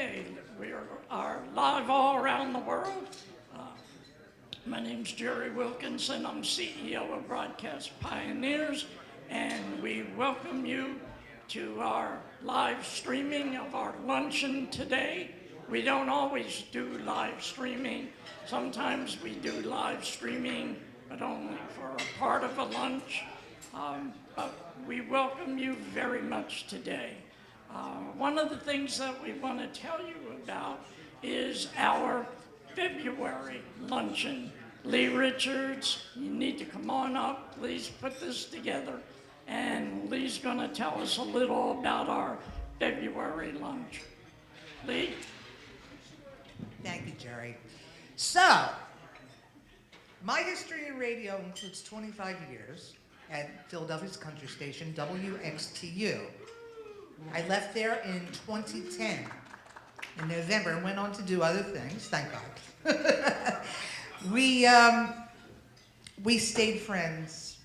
Okay, we are live all around the world. My name's Jerry Wilkinson. I'm CEO of Broadcast Pioneers, and we welcome you to our live streaming of our luncheon today. We don't always do live streaming. Sometimes we do live streaming, but only for a part of a lunch. But we welcome you very much today. One of the things that we want to tell you about is our February luncheon. Lee Richards, you need to come on up. Please put this together. And Lee's going to tell us a little about our February lunch. Lee? Thank you, Jerry. So, my history in radio includes 25 years at Philadelphia's country station, WXTU. I left there in 2010, in November, and went on to do other things, thank God. We stayed friends,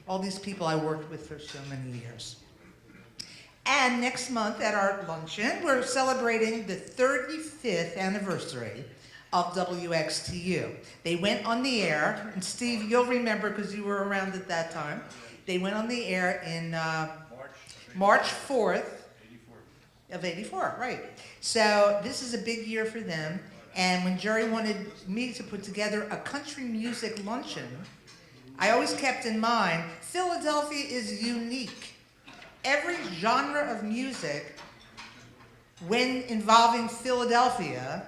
all these people I worked with for so many years. And next month at our luncheon, we're celebrating the 35th anniversary of WXTU. They went on the air, and Steve, you'll remember because you were around at that time. They went on the air in March 4th of 84, right. So this is a big year for them. And when Jerry wanted me to put together a country music luncheon, I always kept in mind, Philadelphia is unique. Every genre of music, when involving Philadelphia,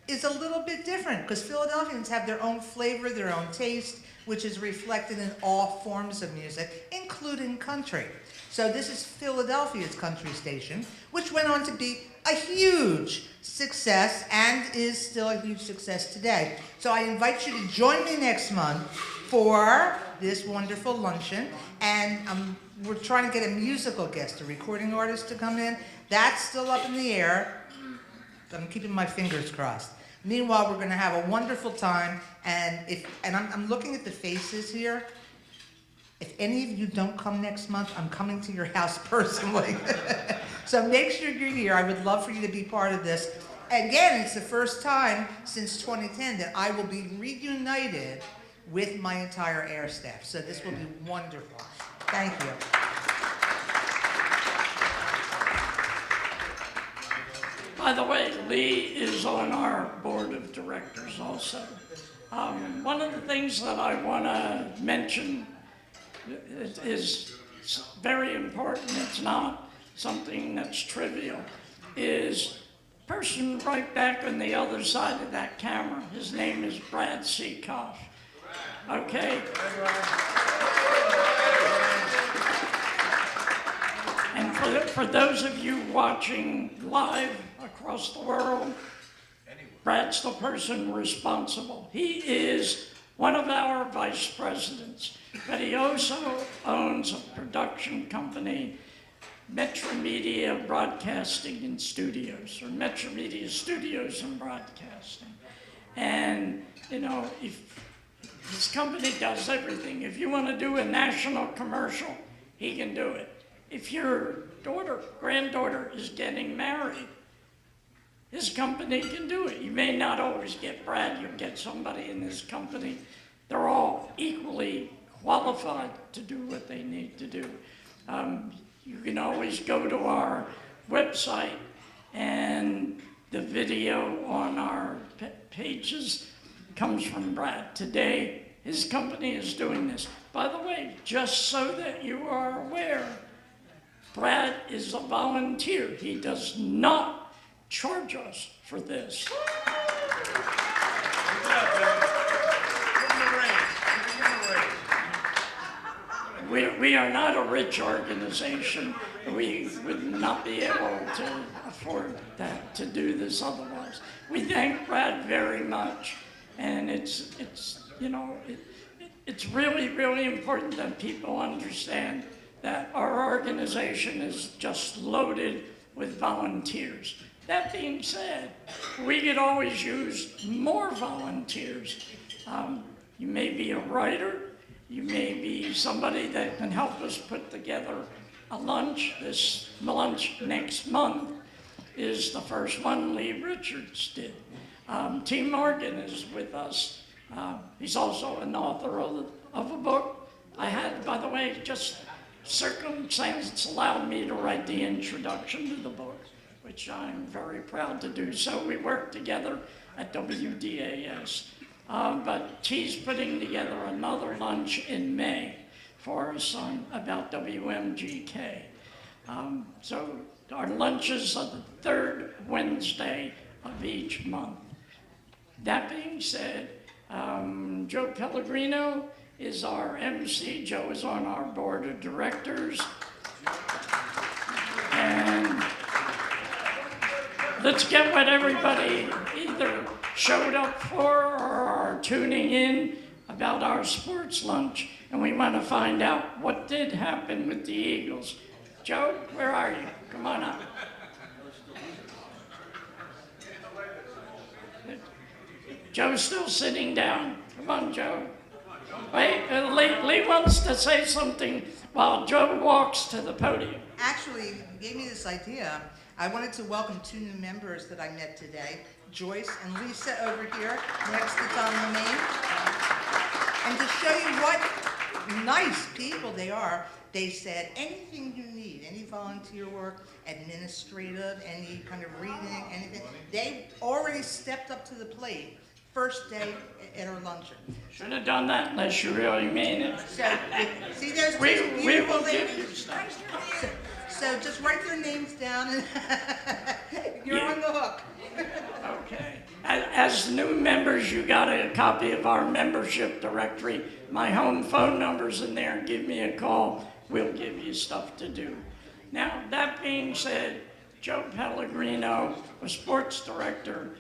is a little bit different because Philadelphians have their own flavor, their own taste, which is reflected in all forms of music, including country. So this is Philadelphia's country station, which went on to be a huge success and is still a huge success today. So I invite you to join me next month for this wonderful luncheon. And we're trying to get a musical guest, a recording artist to come in. That's still up in the air. I'm keeping my fingers crossed. Meanwhile, we're going to have a wonderful time. And I'm looking at the faces here. If any of you don't come next month, I'm coming to your house personally. So make sure you're here. I would love for you to be part of this. Again, it's the first time since 2010 that I will be reunited with my entire air staff. So this will be wonderful. Thank you. By the way, Lee is on our board of directors also. One of the things that I want to mention is very important, it's not something that's trivial, is the person right back on the other side of that camera. His name is Brad Seacosh. Okay? And for those of you watching live across the world, Brad's the person responsible. He is one of our vice presidents, but he also owns a production company, Metro Media Broadcasting and Studios, or Metro Media Studios and Broadcasting. And, you know, if his company does everything. If you want to do a national commercial, he can do it. If your granddaughter is getting married, his company can do it. You may not always get Brad, you'll get somebody in this company. They're all equally qualified to do what they need to do. You can always go to our website, and the video on our pages comes from Brad. Today, his company is doing this. By the way, just so that you are aware, Brad is a volunteer. He does not charge us for this. We are not a rich organization. We would not be able to afford that, to do this otherwise. We thank Brad very much, and it's really, really important that people understand that our organization is just loaded with volunteers. That being said, we could always use more volunteers. You may be a writer, you may be somebody that can help us put together a lunch. This lunch next month is the first one Lee Richards did. T. Morgan is with us. He's also an author of a book. I had, by the way, just circumstance allowed me to write the introduction to the book, which I'm very proud to do. So we work together at WDAS. But T's putting together another lunch in May for us about WMGK. So our lunches are the third Wednesday of each month. That being said, Joe Pellegrino is our MC. Joe is on our board of directors. And let's get what everybody either showed up for or are tuning in about our sports lunch. And we want to find out what did happen with the Eagles. Joe, where are you? Come on up. Joe's still sitting down. Come on, Joe. Wait, Lee wants to say something while Joe walks to the podium. Actually, you gave me this idea. I wanted to welcome two new members that I met today, Joyce and Lisa over here next to Tom Lemaine. And to show you what nice people they are, they said anything you need, any volunteer work, administrative, any kind of reading, anything, they already stepped up to the plate first day at our luncheon. Should have done that unless you really mean it. So, see, there's We these beautiful will give you ladies. stuff. So just write their names down and you're on the hook. Okay. As new members, you got a copy of our membership directory. My home phone number's in there. Give me a call. We'll give you stuff to do. Now, that being said, Joe Pellegrino was sports director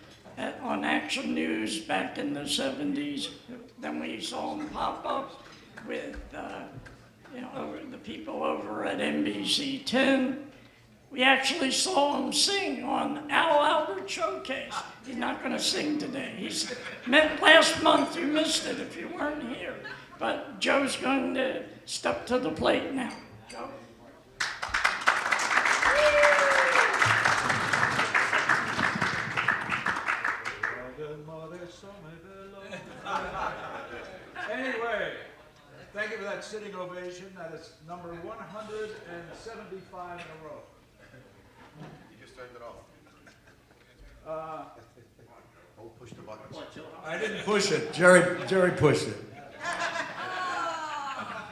on Action News back in the 70s. Then we saw him pop up with the people over at NBC 10. We actually saw him sing on Al Albert Showcase. He's not going to sing today. He's meant last month you missed it if you weren't here. But Joe's going to step to the plate now. Joe. Anyway, thank you for that sitting ovation. That is number 175 in a row. You just turned it off. Push the buttons. I didn't push it. Jerry pushed it.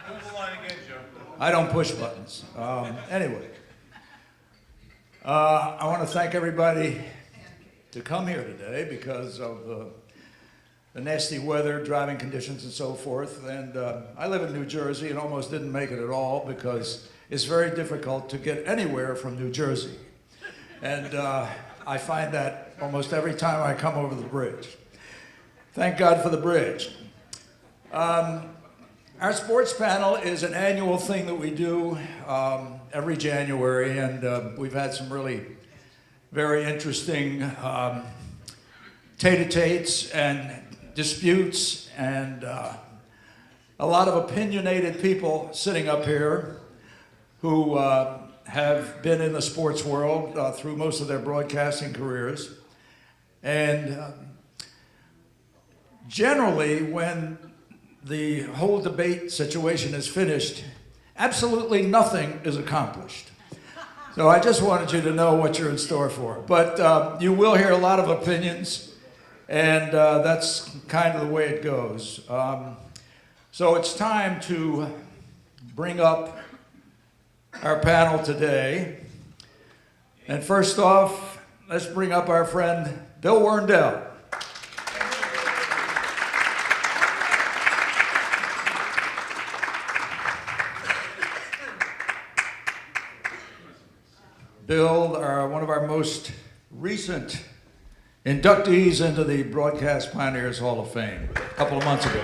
Move the line again, Joe. I don't push buttons. Anyway, I want to thank everybody to come here today because of the nasty weather, driving conditions, and so forth. And I live in New Jersey and almost didn't make it at all because it's very difficult to get anywhere from New Jersey. And I find that almost every time I come over the bridge. Thank God for the bridge. Our sports panel is an annual thing that we do every January, and we've had some really very interesting tete-a-tetes and disputes and a lot of opinionated people sitting up here who have been in the sports world through most of their broadcasting careers. And generally, when the whole debate situation is finished, absolutely nothing is accomplished. So I just wanted you to know what you're in store for. But you will hear a lot of opinions, and that's kind of the way it goes. So it's time to bring up our panel today. And first off, let's bring up our friend Bill Werndl. Bill, one of our most recent inductees into the Broadcast Pioneers Hall of Fame a couple of months ago.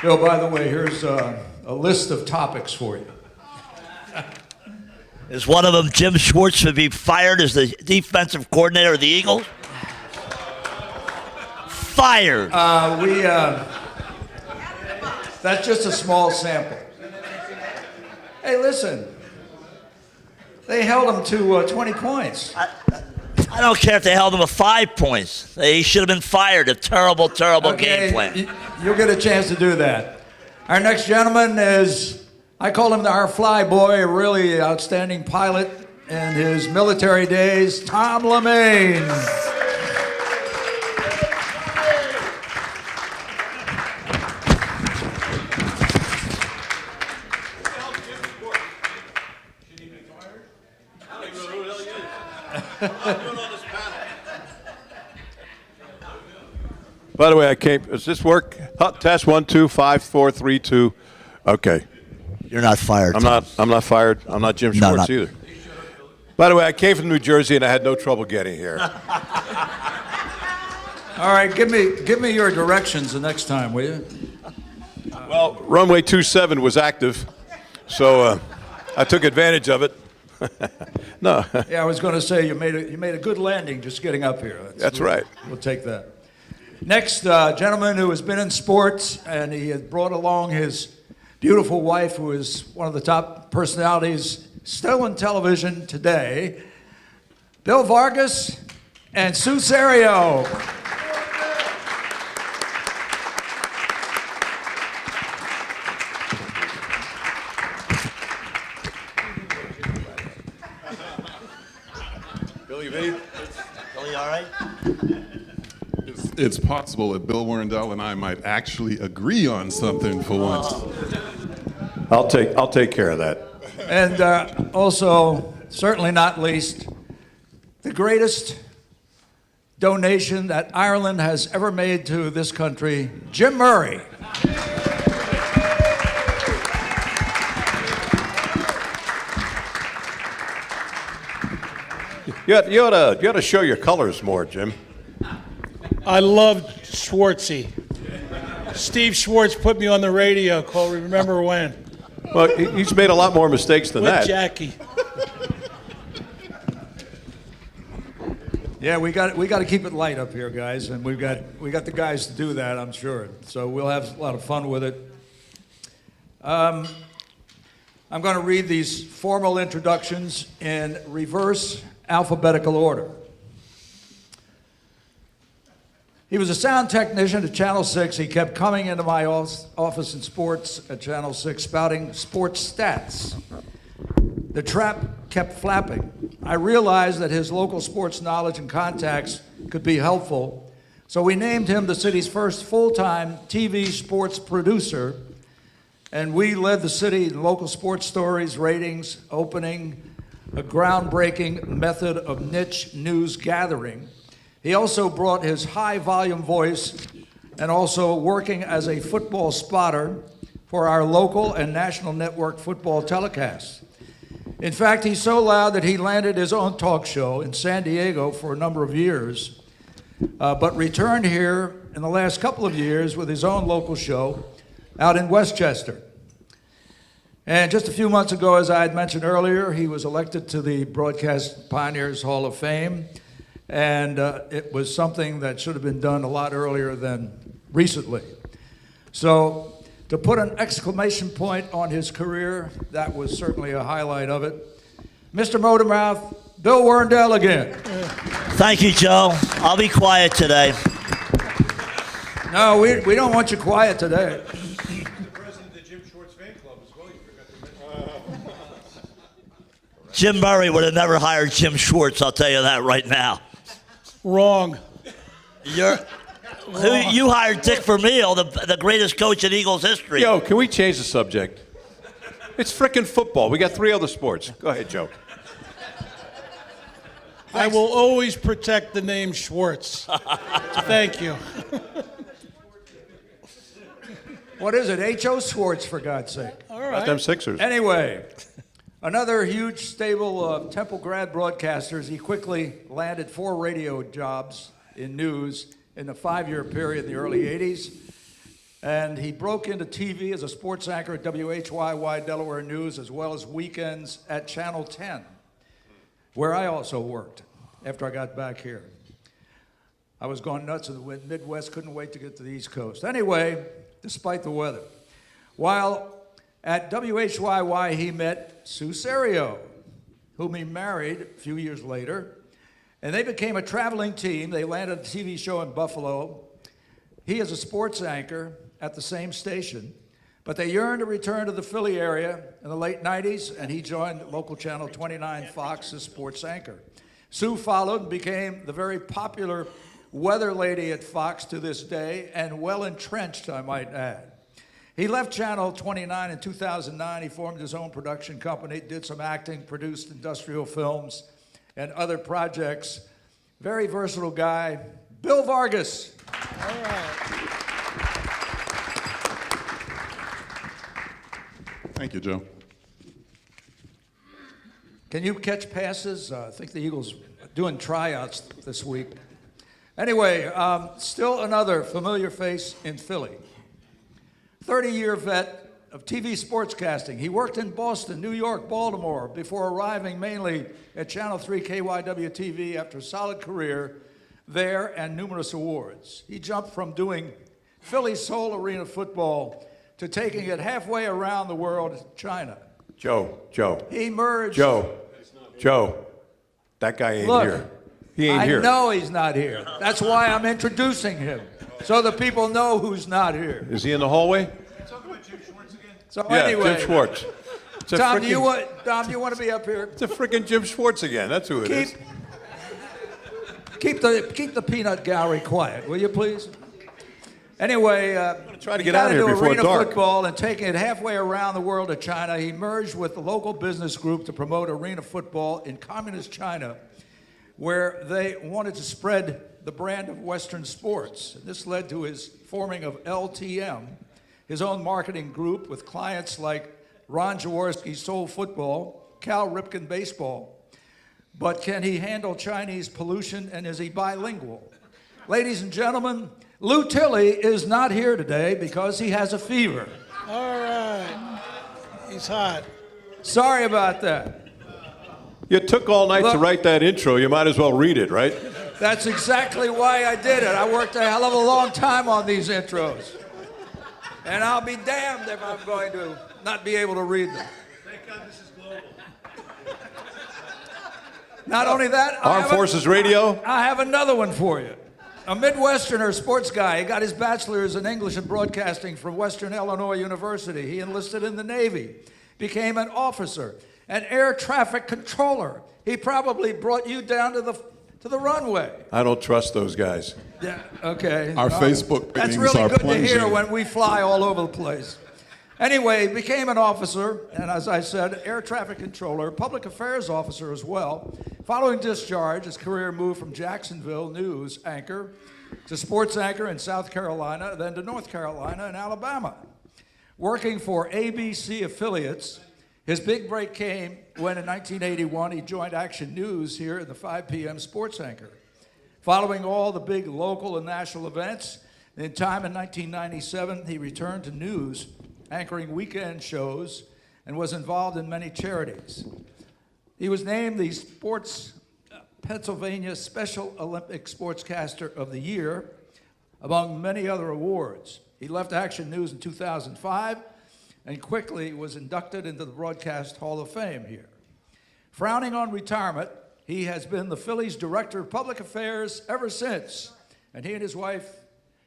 Bill, by the way, here's a list of topics for you. Is one of them Jim Schwartz to be fired as the defensive coordinator of the Eagles? Fired. That's just a small sample. Hey, listen, They held him to 20 points. I don't care if they held him to 5 points. He should have been fired. A terrible, terrible game plan. You'll get a chance to do that. Our next gentleman is, I call him our fly boy, a really outstanding pilot in his military days, Tom Lemaine. By the way, does this work? Test 1, 2, 5, 4, 3, 2. Okay. You're not fired. I'm not fired. I'm not Jim No, Schwartz either. By the way, I came from New Jersey and I had no trouble getting here. All right, give me your directions the next time, will you? Well, runway 27 was active, so I took advantage of it. No. Yeah, I was going to say you made a good landing just getting up here. That's right. We'll take that. Next gentleman who has been in sports, and he has brought along his beautiful wife, who is one of the top personalities still in television today, Bill Vargas and Sue Serio. Billy V? Billy, all right? It's possible that Bill Warrendale and I might actually agree on something for once. I'll take care of that. And also, certainly not least, the greatest donation that Ireland has ever made to this country, Jim Murray. You ought to show your colors more, Jim. I loved Schwartzy. Steve Schwartz put me on the radio called Remember When Well, he's made a lot more mistakes than with that. Jackie. Yeah, we got to keep it light up here, guys, and we got the guys to do that, I'm sure. So we'll have a lot of fun with it. I'm going to read these formal introductions in reverse alphabetical order. He was a sound technician at Channel 6. He kept coming into my office in sports at Channel 6 spouting sports stats. The trap kept flapping. I realized that his local sports knowledge and contacts could be helpful, so we named him the city's first full-time TV sports producer, and we led the city in local sports stories, ratings, opening, a groundbreaking method of niche news gathering. He also brought his high-volume voice and also working as a football spotter for our local and national network football telecasts. In fact, he's so loud that he landed his own talk show in San Diego for a number of years, but returned here in the last couple of years with his own local show out in Westchester. And just a few months ago, as I had mentioned earlier, he was elected to the Broadcast Pioneers Hall of Fame. And it was something that should have been done a lot earlier than recently. So to put an exclamation point on his career, that was certainly a highlight of it. Mr. Motormouth, Bill Warrendale again. Thank you, Joe. I'll be quiet today. No, we don't want you quiet today. The president of the Jim Schwartz fan club as well. You forgot to mention. Jim Murray would have never hired Jim Schwartz, I'll tell you that right now. Wrong. You hired Dick Vermeil, the greatest coach in Eagles history. Yo, can we change the subject? It's frickin' football. We got 3 other sports. Go ahead, Joe. I will always protect the name Schwartz. Thank you. What is it? H.O. Schwartz, for God's sake. All Got right. them Sixers. Anyway, another huge stable of Temple grad broadcasters. He quickly landed 4 radio jobs in news in the 5-year period in the early 80s. And he broke into TV as a sports anchor at WHYY Delaware News, as well as weekends at Channel 10, where I also worked after I got back here. I was going nuts in the Midwest, couldn't wait to get to the East Coast. Anyway, despite the weather, while at WHYY he met Sue Serio, whom he married a few years later. And they became a traveling team. They landed a TV show in Buffalo. He is a sports anchor at the same station, but they yearned to return to the Philly area in the late 90s, and he joined local channel 29 Fox as sports anchor. Sue followed and became the very popular weather lady at Fox to this day, and well entrenched, I might add. He left Channel 29 in 2009. He formed his own production company, did some acting, produced industrial films and other projects. Very versatile guy, Bill Vargas. All right. Thank you, Joe. Can you catch passes? I think the Eagles are doing tryouts this week. Anyway, still another familiar face in Philly. 30-year vet of TV sportscasting. He worked in Boston, New York, Baltimore before arriving mainly at Channel 3 KYW-TV after a solid career there and numerous awards. He jumped from doing Philly Soul Arena football to taking it halfway around the world to China. Joe, He merged. Joe, that guy ain't Look, here. He ain't here. I know he's not here. That's why I'm introducing him, so the people know who's not here. Is he in the hallway? Talking about Jim Schwartz again? So Yeah, anyway, Jim Schwartz. It's a Tom, do you frickin'- want to be up here? It's a freaking Jim Schwartz again. That's who it is. Keep the peanut gallery quiet, will you please? Anyway, try to he get got out of here into before arena dark. football and taking it halfway around the world to China. He merged with the local business group to promote arena football in communist China, where they wanted to spread the brand of Western sports. And this led to his forming of LTM, his own marketing group with clients like Ron Jaworski Soul Football, Cal Ripken Baseball. But can he handle Chinese pollution, and is he bilingual? Ladies and gentlemen, Lou Tilley is not here today because he has a fever. All right. He's hot. Sorry about that. You took all night to Look. write that intro. You might as well read it, right? That's exactly why I did it. I worked a hell of a long time on these intros. And I'll be damned if I'm going to not be able to read them. Thank God this is global. Not only that, Armed Forces Radio. I have another one for you. A Midwesterner sports guy. He got his bachelor's in English and broadcasting from Western Illinois University. He enlisted in the Navy, became an officer, an air traffic controller. He probably brought you down to the runway. I don't trust those guys. Yeah, okay. Our Facebook That's ratings really are good to hear plunging. when we fly all over the place. Anyway, became an officer, and as I said, air traffic controller, public affairs officer as well. Following discharge, his career moved from Jacksonville news anchor to sports anchor in South Carolina, then to North Carolina and Alabama. Working for ABC affiliates, his big break came when in 1981 he joined Action News here in the 5 p.m. sports anchor. Following all the big local and national events, in time in 1997 he returned to news, anchoring weekend shows, and was involved in many charities. He was named the Sports Pennsylvania Special Olympic Sportscaster of the Year, among many other awards. He left Action News in 2005 and quickly was inducted into the Broadcast Hall of Fame here. Frowning on retirement, he has been the Phillies Director of Public Affairs ever since, and he and his wife,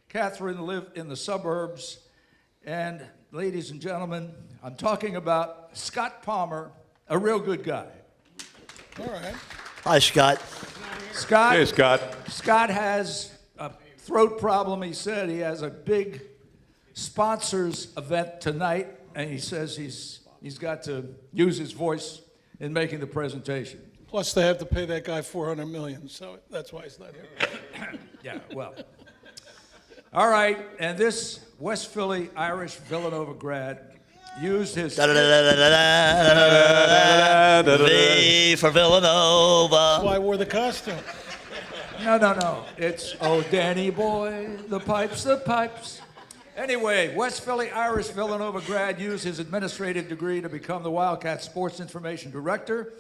Catherine, live in the suburbs. And ladies and gentlemen, I'm talking about Scott Palmer, a real good guy. All right. Hi, Scott. Scott, Hey, Scott. Scott has a throat problem. He said he has a big sponsors event tonight, and he says he's got to use his voice in making the presentation. Plus, they have to pay that guy $400 million, so that's why he's not here. Yeah, well. All right, and this West Philly Irish Villanova grad used his... V for Villanova. That's why I wore the costume. No. It's, oh, Danny boy, the pipes, the pipes. Anyway, West Philly Irish Villanova grad used his administrative degree to become the Wildcat Sports Information Director.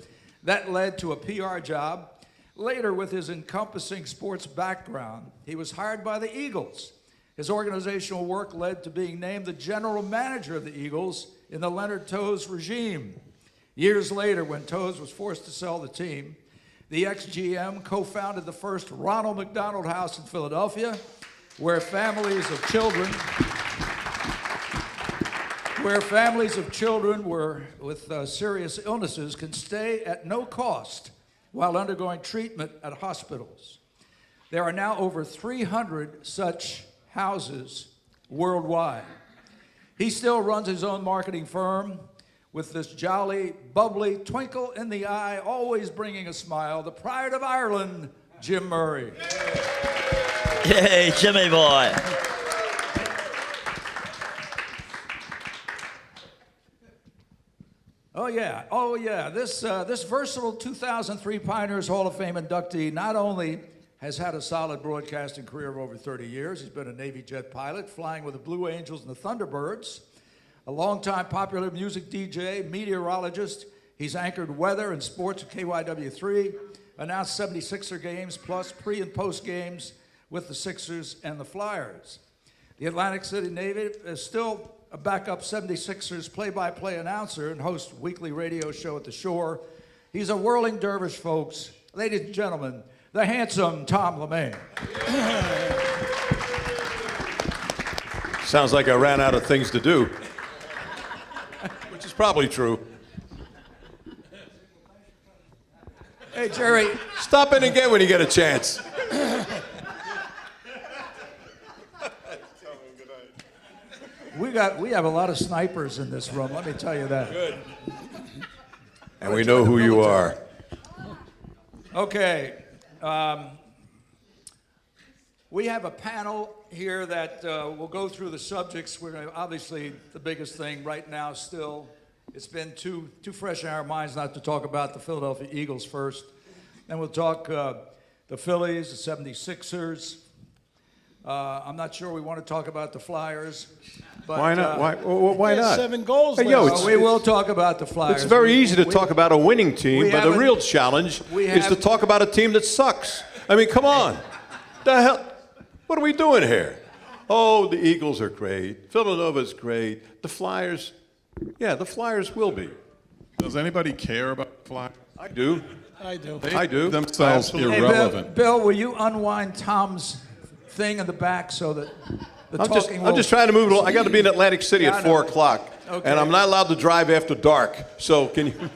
That led to a PR job. Later, with his encompassing sports background, he was hired by the Eagles. His organizational work led to being named the general manager of the Eagles in the Leonard Toews regime. Years later, when Toews was forced to sell the team, the ex-GM co-founded the first Ronald McDonald House in Philadelphia, where families of children were with serious illnesses can stay at no cost while undergoing treatment at hospitals. There are now over 300 such houses worldwide. He still runs his own marketing firm with this jolly, bubbly, twinkle in the eye, always bringing a smile, the pride of Ireland, Jim Murray. Hey, Jimmy boy. Oh yeah. This versatile 2003 Pioneers Hall of Fame inductee not only has had a solid broadcasting career of over 30 years, he's been a Navy jet pilot, flying with the Blue Angels and the Thunderbirds, a longtime popular music DJ, meteorologist. He's anchored weather and sports at KYW3, announced 76er games, plus pre and post games with the Sixers and the Flyers. The Atlantic City native is still a backup 76ers play-by-play announcer and hosts a weekly radio show at the Shore. He's a whirling dervish, folks. Ladies and gentlemen, the handsome Tom LeMay. Sounds like I ran out of things to do, which is probably true. Hey, Jerry. Stop in again when you get a chance. We have a lot of snipers in this room, let me tell you that. Good. And we know who you are. Okay. We have a panel here that will go through the subjects. We're gonna, obviously, the biggest thing right now still, it's been too fresh in our minds not to talk about the Philadelphia Eagles first. Then we'll talk the Phillies, the 76ers. I'm not sure we want to talk about the Flyers. But, Why not? Why He has not? 7 goals Hey, yo, last we will talk about the Flyers. It's very easy to We- talk about a winning team, we but the haven't- real challenge we is to haven't- talk about a team that sucks. I mean, come on. The hell? What are we doing here? Oh, the Eagles are great. Villanova's great. The Flyers, yeah, the Flyers will be. Does anybody care about Flyers? I do. I do. They I do. Themselves Absolutely. Hey, irrelevant. Bill, will you unwind Tom's thing in the back so that the I'm just, talking I'm will... just trying to move it. I got to be in Atlantic City Yeah, I at know. 4 o'clock, Okay. and I'm not allowed to drive after dark. So can you?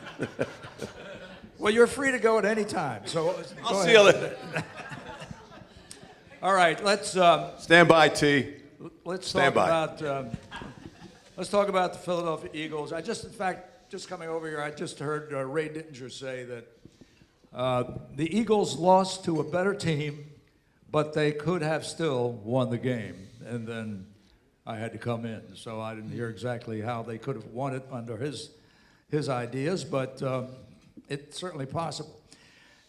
Well, you're free to go at any time, so go I'll ahead. see you later. All right, let's Stand by, T. talk Stand by. about let's talk about the Philadelphia Eagles. In fact, just coming over here, I just heard Ray Dittinger say that the Eagles lost to a better team, but they could have still won the game. And then I had to come in, so I didn't hear exactly how they could have won it under his ideas, but it's certainly possible.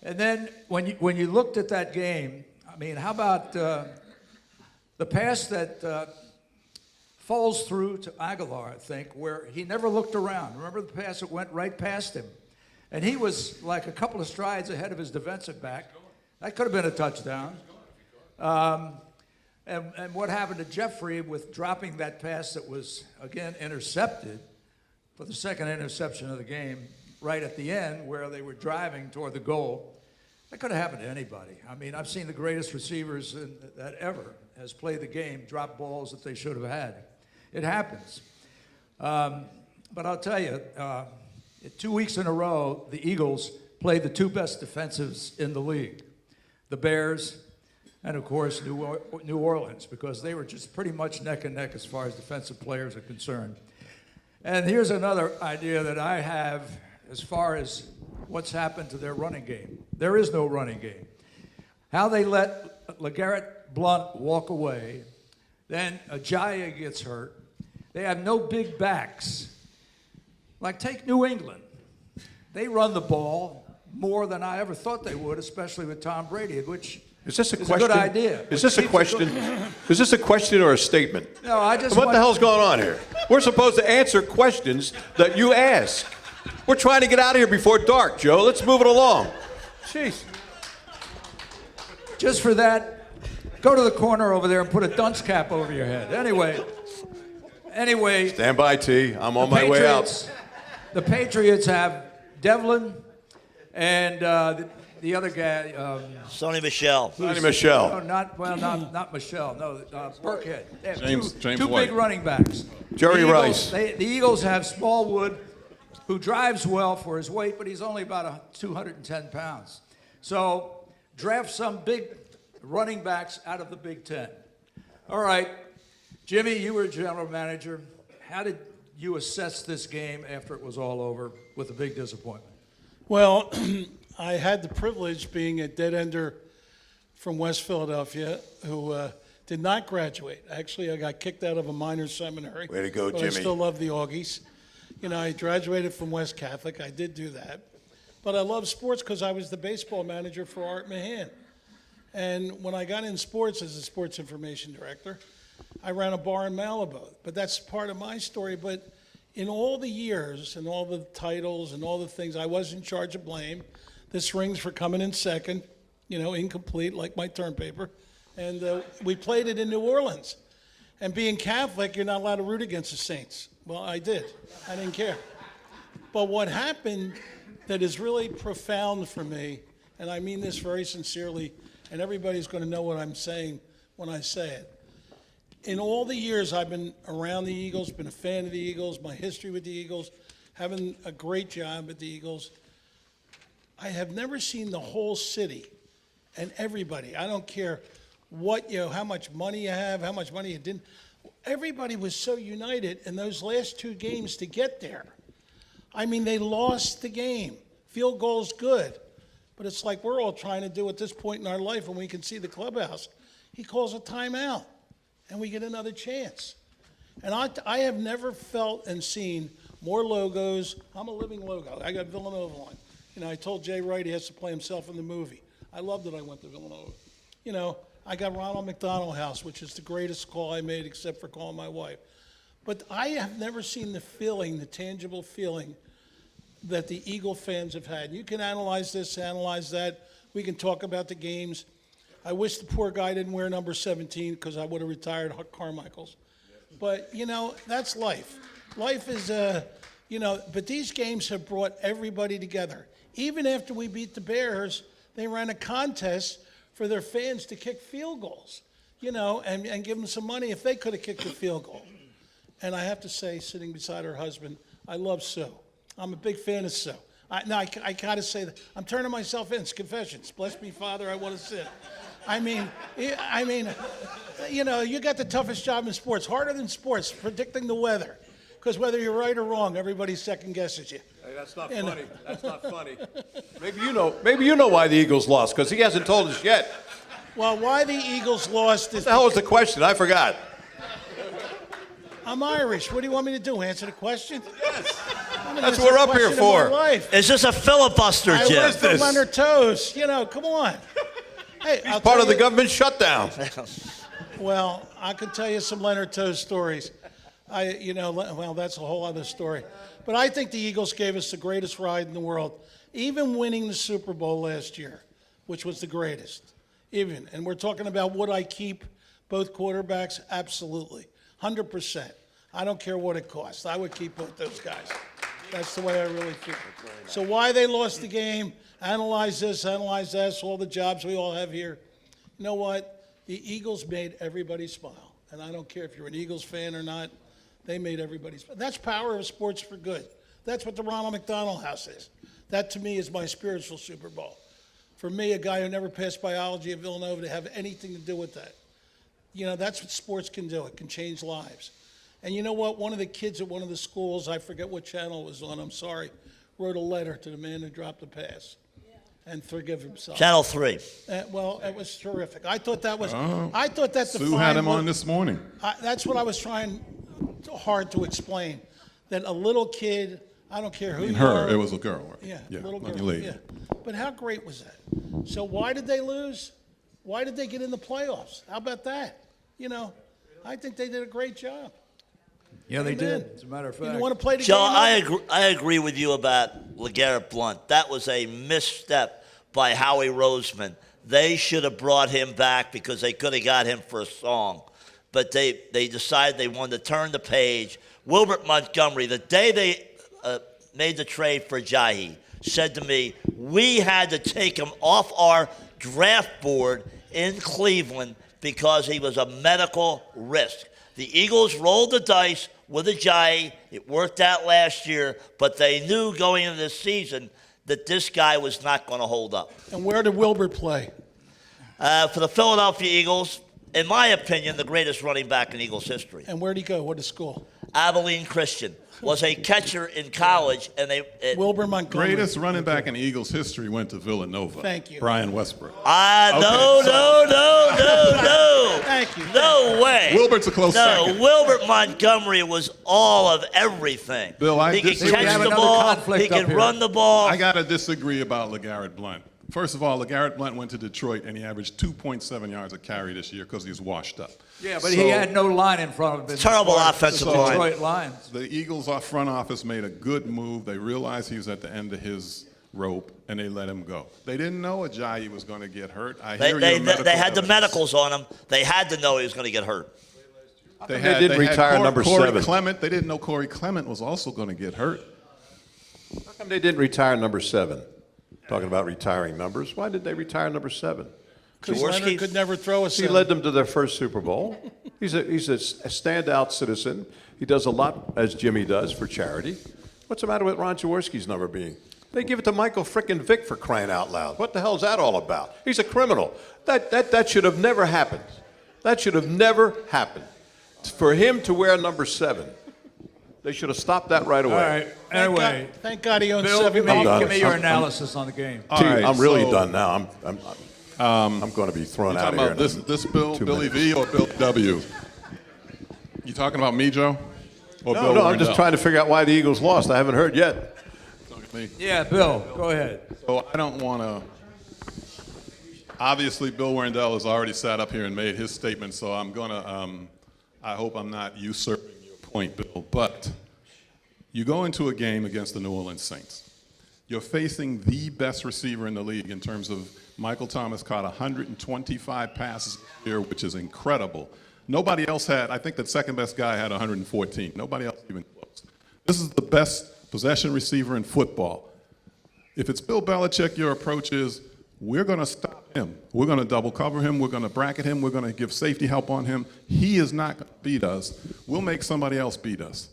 And then when you looked at that game, I mean, how about the pass that Foles threw to Aguilar, I think, where he never looked around. Remember the pass that went right past him? And he was like a couple of strides ahead of his defensive back. That could have been a touchdown. And what happened to Jeffrey with dropping that pass that was, again, intercepted for the second interception of the game right at the end where they were driving toward the goal? That could have happened to anybody. I mean, I've seen the greatest receivers that ever has played the game drop balls that they should have had. It happens. But I'll tell you, 2 weeks in a row, the Eagles played the 2 best defensives in the league, the Bears and, of course, New Orleans, because they were just pretty much neck and neck as far as defensive players are concerned. And here's another idea that I have as far as what's happened to their running game. There is no running game. How they let LeGarrette Blount walk away, then Ajayi gets hurt. They have no big backs. Like, take New England. They run the ball more than I ever thought they would, especially with Tom Brady, which Is this a is question? a good idea. Is this a question? Is this a question or a statement? No, I just What want- the hell's going on here? We're supposed to answer questions that you ask. We're trying to get out of here before dark, Joe. Let's move it along. Jeez. Just for that, go to the corner over there and put a dunce cap over your head. Anyway, Stand by, T. I'm on my way out. The Patriots have Devlin, and the other guy. Sony Michelle. Sonny No, Michelle. not Michelle. No, Burkhead. They have James two White. big running backs. Jerry The Eagles- Rice. The Eagles have Smallwood, who drives well for his weight, but he's only about 210 pounds. So draft some big running backs out of the Big Ten. All right, Jimmy, you were general manager. How did you assess this game after it was all over with a big disappointment? Well, I had the privilege being a dead ender from West Philadelphia who did not graduate. Actually, I got kicked out of a minor seminary. Way to go, but Jimmy. I still love the Augies. You know, I graduated from West Catholic. I did do that. But I love sports because I was the baseball manager for Art Mahan. And when I got in sports as a sports information director, I ran a bar in Malibu. But that's part of my story. But in all the years and all the titles and all the things, I was in charge of blame. This rings for coming in second, you know, incomplete like my term paper. And we played it in New Orleans. And being Catholic, you're not allowed to root against the Saints. Well, I did. I didn't care. But what happened that is really profound for me, and I mean this very sincerely, and everybody's going to know what I'm saying when I say it. In all the years I've been around the Eagles, been a fan of the Eagles, my history with the Eagles, having a great job at the Eagles, I have never seen the whole city and everybody, I don't care what, you know, how much money you have, how much money you didn't, everybody was so united in those last two games to get there. I mean, they lost the game. Field goal's good. But it's like we're all trying to do at this point in our life when we can see the clubhouse. He calls a timeout, and we get another chance. And I have never felt and seen more logos. I'm a living logo. I got Villanova on. You know, I told Jay Wright he has to play himself in the movie. I love that I went to Villanova. You know, I got Ronald McDonald House, which is the greatest call I made except for calling my wife. But I have never seen the feeling, the tangible feeling that the Eagle fans have had. You can analyze this, analyze that. We can talk about the games. I wish the poor guy didn't wear number 17 because I would have retired Carmichael's. But, you know, that's life. Life is, you know, but these games have brought everybody together. Even after we beat the Bears, they ran a contest for their fans to kick field goals, you know, and give them some money if they could have kicked a field goal. And I have to say, sitting beside her husband, I love Sue. I'm a big fan of Sue. I gotta say that. I'm turning myself in. It's confessions. Bless me, Father, I want to sin. I mean, you know, you got the toughest job in sports, harder than sports, predicting the weather. Because whether you're right or wrong, everybody second guesses you. Hey, that's not funny. That's not funny. Maybe you know why the Eagles lost, because he hasn't told us yet. Well, why the Eagles lost is What the hell was the question? I forgot. I'm Irish. What do you want me to do? Answer the question? Yes. I mean, That's it's what we're a up here question of my for. life. Is this a filibuster, I Jim? work for this? Leonard Toast. You know, come on. Hey, I'll Part tell of the you- government shutdown. Well, I could tell you some Leonard Toast stories. Well, that's a whole other story. But I think the Eagles gave us the greatest ride in the world, even winning the Super Bowl last year, which was the greatest. Even. And we're talking about would I keep both quarterbacks? Absolutely. 100%. I don't care what it costs. I would keep both those guys. That's the way I really feel. So why they lost the game, analyze this, analyze that, all the jobs we all have here. You know what? The Eagles made everybody smile. And I don't care if you're an Eagles fan or not. They made everybody smile. That's power of sports for good. That's what the Ronald McDonald House is. That, to me, is my spiritual Super Bowl. For me, a guy who never passed biology at Villanova, to have anything to do with that. You know, that's what sports can do. It can change lives. And you know what? One of the kids at one of the schools, I forget what channel it was on, I'm sorry, wrote a letter to the man who dropped the pass and forgive himself. Channel 3. Well, it was terrific. I thought that was, I thought that Sue had defined him what- on this morning. that's what I was trying hard to explain. That a little kid, I don't care who And you her, are. it was a girl. Right? Yeah, little young girl. lady. Yeah. But how great was that? So why did they lose? Why did they get in the playoffs? How about that? You know, I think they did a great job. Yeah, they Amen. did. As a matter of You fact. want to play the Joe, game? I agree with you about LeGarrette Blount. That was a misstep by Howie Roseman. They should have brought him back because they could have got him for a song. But they decided they wanted to turn the page. Wilbert Montgomery, the day they made the trade for Jahi, said to me, we had to take him off our draft board in Cleveland because he was a medical risk. The Eagles rolled the dice with Ajayi. It worked out last year, but they knew going into this season that this guy was not going to hold up. And where did Wilbert play? For the Philadelphia Eagles, in my opinion, the greatest running back in Eagles history. And where did he go? What school? Abilene Christian was a catcher in college, and Wilbur Montgomery. Greatest running back in Eagles history went to Villanova. Thank you. Brian Westbrook. No. Thank you. No way. Wilbert's a close second. Wilbert Montgomery was all of everything. Bill, I he could disagree. We have catch the another ball. conflict He could up here. run the ball. I got to disagree about LeGarrette Blount. First of all, LeGarrette Blount went to Detroit and he averaged 2.7 yards a carry this year because he was washed up. Yeah, but he had no line in front of him. Terrible as far as offensive the line. Detroit lines. The Eagles' front office made a good move. They realized he was at the end of his rope and they let him go. They didn't know Ajayi was going to get hurt. They had the medicals on him. They had to know he was going to get hurt. They didn't retire number Corey 7. Clement. They didn't know Corey Clement was also going to get hurt. How come they didn't retire number 7? Talking about retiring numbers. Why did they retire number 7? Because Jaworski? Leonard could never throw a He seven. led them to their first Super Bowl. He's a standout citizen. He does a lot, as Jimmy does, for charity. What's the matter with Ron Jaworski's number being? They give it to Michael frickin' Vick for crying out loud. What the hell is that all about? He's a criminal. That should have never happened. That should have never happened. For him to wear number 7, they should have stopped that right away. All right. Anyway, Thank God he owns Bill, 7 give me, million. give me your analysis on the game. All right, I'm really so- done now. I'm going to be thrown You out talking of here. about this Bill, 2 Billy minutes. V, or Bill W? You talking about me, Joe? Or Bill No, I'm just Wendell? trying to figure out why the Eagles lost. I haven't heard yet. Talking to me. Yeah, Bill, go ahead. So I don't want to. Obviously, Bill Wendell has already sat up here and made his statement, so I'm going to. I hope I'm not usurping your point, Bill. But you go into a game against the New Orleans Saints. You're facing the best receiver in the league in terms of Michael Thomas caught 125 passes a year, which is incredible. Nobody else had. I think the second best guy had 114. Nobody else even close. This is the best possession receiver in football. If it's Bill Belichick, your approach is, we're going to stop him. We're going to double cover him. We're going to bracket him. We're going to give safety help on him. He is not going to beat us. We'll make somebody else beat us.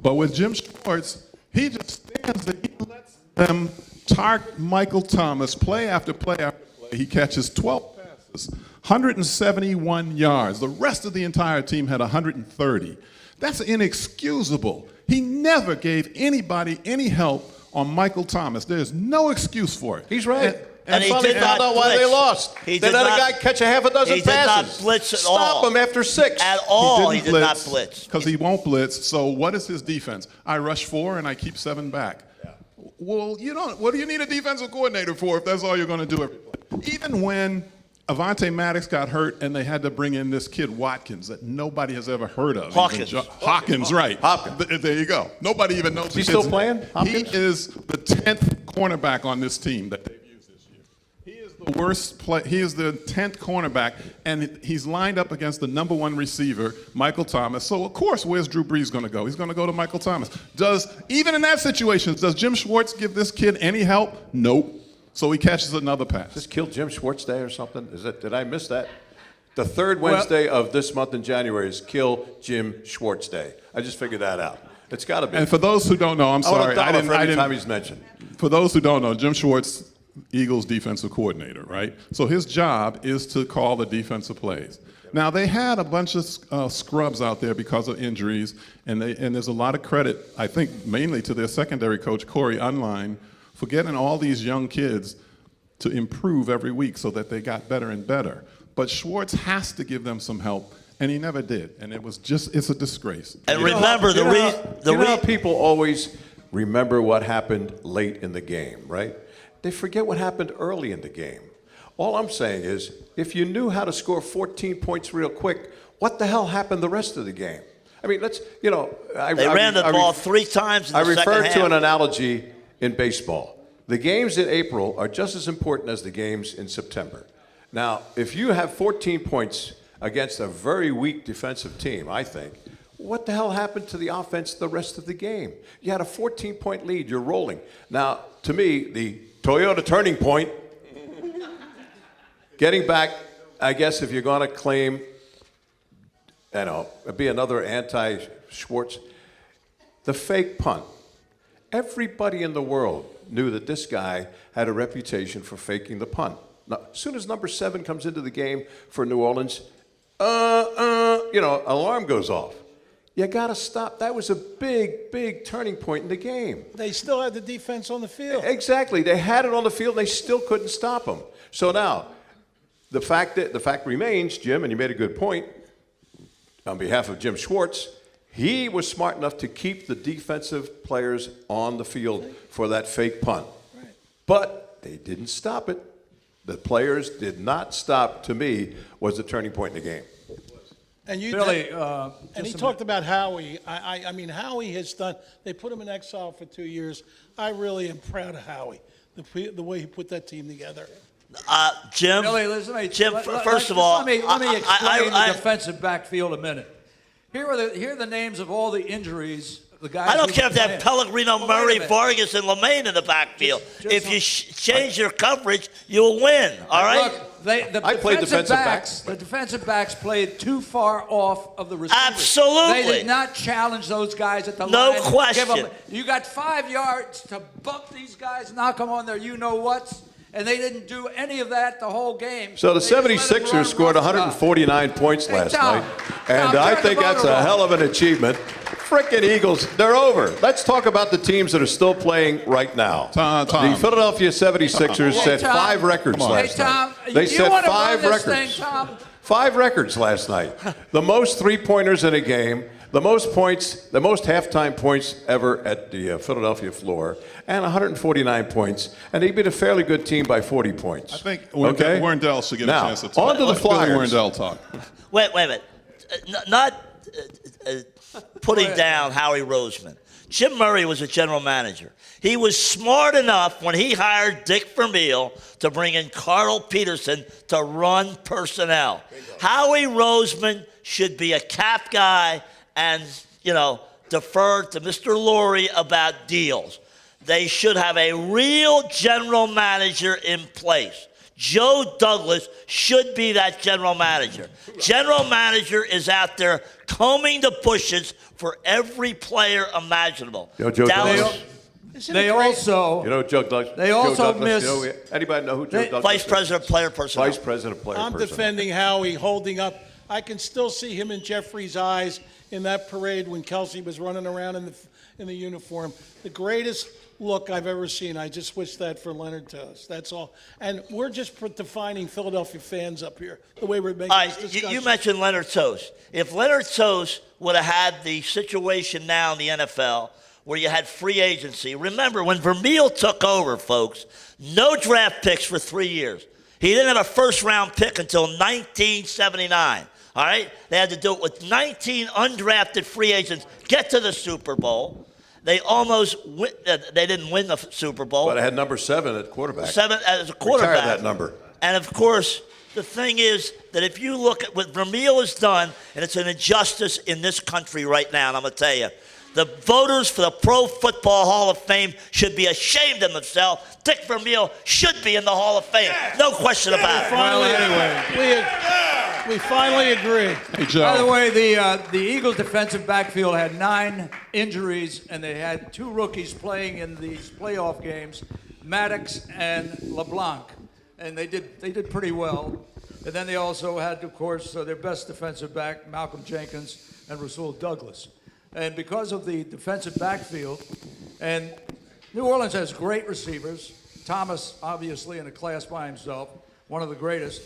But with Jim Schwartz, he just stands there. He lets them target Michael Thomas play after play after play. He catches 12 passes, 171 yards. The rest of the entire team had 130. That's inexcusable. He never gave anybody any help on Michael Thomas. There's no excuse for it. He's right. And he finally did found not out why they blitz. lost. He They did let a not- guy catch a half a dozen he did not passes. blitz at Stop all. him after 6. At all, he did not blitz. Because he won't blitz. So what is his defense? I rush 4 and I keep 7 back. Well, you don't. What do you need a defensive coordinator for if that's all you're going to do every play? Even when Avonte Maddox got hurt and they had to bring in this kid Watkins that nobody has ever heard of. Hawkins. Hawkins, right. Hopkins. There you go. Nobody even knows. Is he the still kid's playing, name. Hopkins? He is the 10th cornerback on this team that they've used this year. He is the worst play. He is the 10th cornerback, and he's lined up against the number 1 receiver, Michael Thomas. So of course, where's Drew Brees going to go? He's going to go to Michael Thomas. Even in that situation, does Jim Schwartz give this kid any help? Nope. So he catches another pass. Just killed Jim Schwartz Day or something? Did I miss that? The third Wednesday of this month in January is Kill Jim Schwartz Day. I just figured that out. It's got to be. And for those who don't know, I'm I want sorry, a dollar for every didn't- time he's mentioned. For those who don't know, Jim Schwartz, Eagles defensive coordinator, right? So his job is to call the defensive plays. Now they had a bunch of scrubs out there because of injuries, and there's a lot of credit, I think, mainly to their secondary coach Corey Unline, for getting all these young kids to improve every week so that they got better and better. But Schwartz has to give them some help, and he never did. And it's a disgrace. And remember, You know how people always remember what happened late in the game, right? They forget what happened early in the game. All I'm saying is, if you knew how to score 14 points real quick, what the hell happened the rest of the game? I mean, they ran the ball 3 times in I the second referred half. to an analogy in baseball. The games in April are just as important as the games in September. Now, if you have 14 points against a very weak defensive team, I think, what the hell happened to the offense the rest of the game? You had a 14-point lead. You're rolling. Now, to me, the Toyota turning point, getting back, I guess if you're going to claim, be another anti-Schwartz, the fake punt. Everybody in the world knew that this guy had a reputation for faking the punt. Now, as soon as number 7 comes into the game for New Orleans, alarm goes off. You got to stop. That was a big, big turning point in the game. They still had the defense on the field. Exactly. They had it on the field, and they still couldn't stop them. So now, the fact remains, Jim, and you made a good point, on behalf of Jim Schwartz, he was smart enough to keep the defensive players on the field for that fake punt. Right. But they didn't stop it. The players did not stop, to me, was the turning point in the game. And you Billy, and he talked about Howie. I mean, Howie has done. They put him in exile for 2 years. I really am proud of Howie, the way he put that team together. Jim, Billy, listen, Jim, first of all, let me explain I- the defensive backfield a minute. Here are the names of all the injuries. The guys. I don't who care if they were have playing. Pellegrino, Well, wait a Murray, minute. Vargas, and LeMaine in the backfield. Just If you some- change your coverage, you'll win. All right? Look, the I played defensive backs. The defensive backs played too far off of the receivers. Absolutely. They did not challenge those guys at the No line. question. You got 5 yards to bump these guys, knock them on their you-know-whats, and they didn't do any of that the whole game. So the They just let them 76ers run scored rough stuff. 149 points Hey, last Tom, night, and Tom, I turn the think that's motor a off. hell of an achievement. Frickin' Eagles, they're over. Let's talk about the teams that are still playing right now. Tom. The Philadelphia 76ers Hey, set Tom. 5 records Come on. last Hey, Tom, night. They you set wanna 5 run this records. thing, Tom? 5 records last night. The most three-pointers in a game, the most points, the most halftime points ever at the Philadelphia floor, and 149 points. And they beat a fairly good team by 40 points. I think Wendell should get Now, a chance to talk. on to the Let Billy Flyers. Wendell talk. Wait a minute. Not putting down Howie Roseman. Jim Murray was a general manager. He was smart enough when he hired Dick Vermeil to bring in Carl Peterson to run personnel. Howie Roseman should be a cap guy and, defer to Mr. Lurie about deals. They should have a real general manager in place. Joe Douglas should be that general manager. General manager is out there combing the bushes for every player imaginable. Joe Douglas. They also You know Joe Douglas? They Joe also Douglas, miss- anybody know who Joe They- Douglas Vice is? President of Player Personnel. Vice President of Player I'm Personnel. defending Howie, holding up. I can still see him in Jeffrey's eyes in that parade when Kelsey was running around in the uniform. The greatest look I've ever seen. I just wish that for Leonard Toast. That's all. And we're just defining Philadelphia fans up here, the way we're making All this right, discussion. you mentioned Leonard Toast. If Leonard Toast would have had the situation now in the NFL where you had free agency, remember when Vermeil took over, folks, no draft picks for 3 years. He didn't have a first-round pick until 1979. All right? They had to do it with 19 undrafted free agents, get to the Super Bowl. They they didn't win the Super Bowl. But I had number 7 at quarterback. 7 as a quarterback. Retire that number. And of course, the thing is that if you look at what Vermeil has done, and it's an injustice in this country right now, and I'm going to tell you, the voters for the Pro Football Hall of Fame should be ashamed of themselves. Dick Vermeil should be in the Hall of Fame. No question about it. We finally agree. Hey, Joe. By the way, the Eagles' defensive backfield had 9 injuries, and they had 2 rookies playing in these playoff games, Maddox and LeBlanc, and they did pretty well. And then they also had, of course, their best defensive back, Malcolm Jenkins, and Rasul Douglas. And because of the defensive backfield, and New Orleans has great receivers, Thomas obviously in a class by himself, one of the greatest.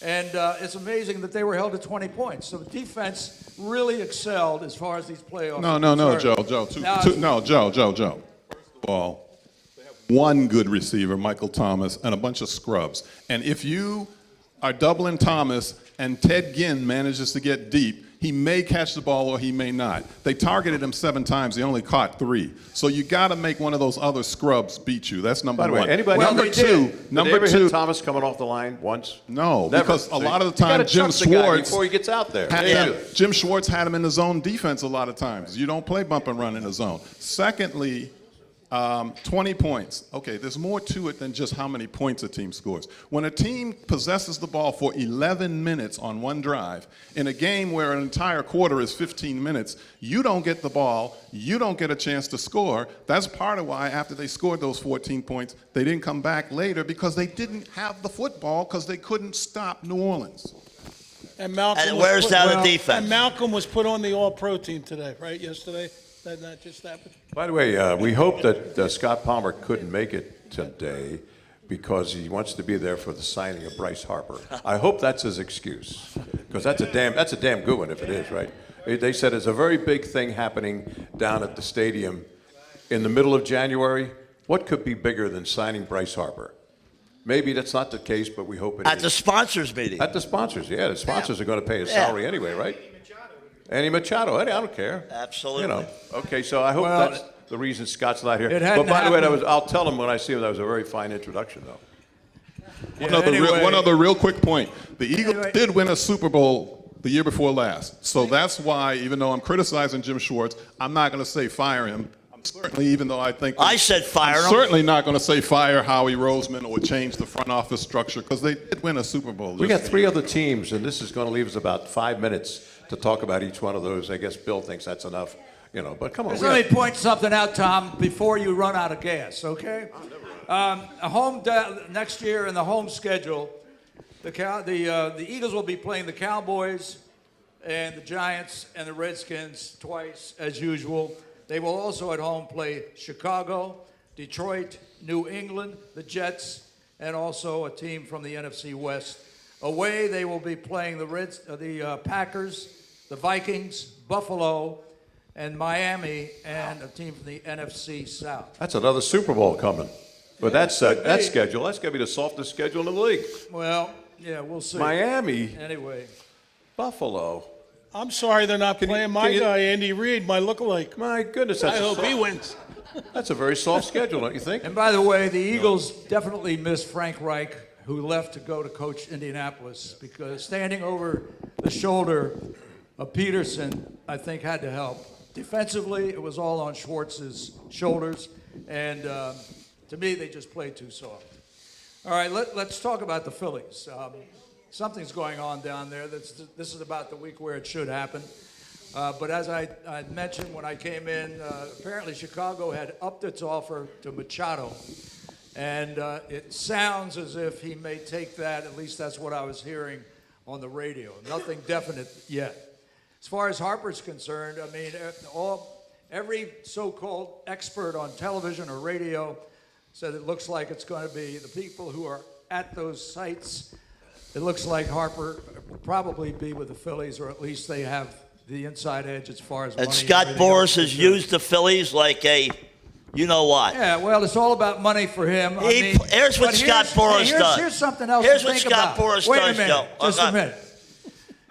And it's amazing that they were held to 20 points. So the defense really excelled as far as these playoffs. No, are concerned. Joe. Now, Joe. First of all, they have one good receiver, Michael Thomas, and a bunch of scrubs. And if you are doubling Thomas and Ted Ginn manages to get deep, He may catch the ball or he may not. They targeted him 7 times. He only caught 3. So you got to make one of those other scrubs beat you. That's number By the way, one. anybody- Well, number they two, did. Did they ever hit Thomas coming off the line once? No, Never. because a See? lot of the You gotta time Jim trust the guy Schwartz before he gets out there. had Yeah. him- Jim Schwartz had him in the zone defense a lot of times. You don't play bump and run in the zone. Secondly, 20 points. Okay, there's more to it than just how many points a team scores. When a team possesses the ball for 11 minutes on one drive, in a game where an entire quarter is 15 minutes, you don't get the ball, you don't get a chance to score. That's part of why after they scored those 14 points, they didn't come back later because they didn't have the football because they couldn't stop New Orleans. And Malcolm And was where's put- now the well, defense? And Malcolm was put on the All-Pro team today, right, yesterday? That just happened? By the way, we hope that Scott Palmer couldn't make it today because he wants to be there for the signing of Bryce Harper. I hope that's his excuse, because that's a damn good one if it is, right? They said it's a very big thing happening down at the stadium in the middle of January. What could be bigger than signing Bryce Harper? Maybe that's not the case, but we hope it At is. the sponsors meeting. At the sponsors, yeah. The sponsors are going to pay his salary anyway, right? Andy Machado, I don't care. Absolutely. You know. Okay, so I hope Well, that's the reason Scott's not here. it But hadn't by the way, happened. I'll tell him when I see him that was a very fine introduction, though. One other real quick point. The Eagles Anyway. did win a Super Bowl the year before last. So that's why, even though I'm criticizing Jim Schwartz, I'm not going to say fire him. I'm certainly, even though I think I said fire I'm him. certainly not going to say fire Howie Roseman or change the front office structure because they did win a Super Bowl. We this got 3 year. other teams, and this is going to leave us about 5 minutes to talk about each one of those. I guess Bill thinks that's enough, you know. But come on. Just we let got- me point something out, Tom, before you run out of gas, okay? Next year in the home schedule, the Eagles will be playing the Cowboys and the Giants and the Redskins twice, as usual. They will also at home play Chicago, Detroit, New England, the Jets, and also a team from the NFC West. Away, they will be playing the Packers, the Vikings, Buffalo, and Miami, and a team from the NFC South. That's another Super Bowl coming. But that schedule, that's going to be the softest schedule in the league. Well, yeah, we'll see. Miami, Anyway, Buffalo. I'm sorry they're not playing my can you- guy, Andy Reid, my lookalike. My goodness, I hope he wins. That's a very soft schedule, don't you think? and by the way, the Eagles definitely missed Frank Reich, who left to go to coach Indianapolis, because standing over the shoulder of Peterson, I think, had to help. Defensively, it was all on Schwartz's shoulders, and to me, they just played too soft. All right, let's talk about the Phillies. Something's going on down there. This is about the week where it should happen. But as I mentioned when I came in, apparently Chicago had upped its offer to Machado. And it sounds as if he may take that, at least that's what I was hearing on the radio. Nothing definite yet. As far as Harper's concerned, I mean, every so-called expert on television or radio said it looks like it's going to be the people who are at those sites. It looks like Harper will probably be with the Phillies, or at least they have the inside edge as far as money. And Scott everything Boras else is has used the Phillies like a, you know what. Yeah, well, it's all about money for him. Here's what but Scott Boras here's, does. Here's something else Here's to what think Scott about. Boras Wait does, a minute, Joe. just Okay. a minute.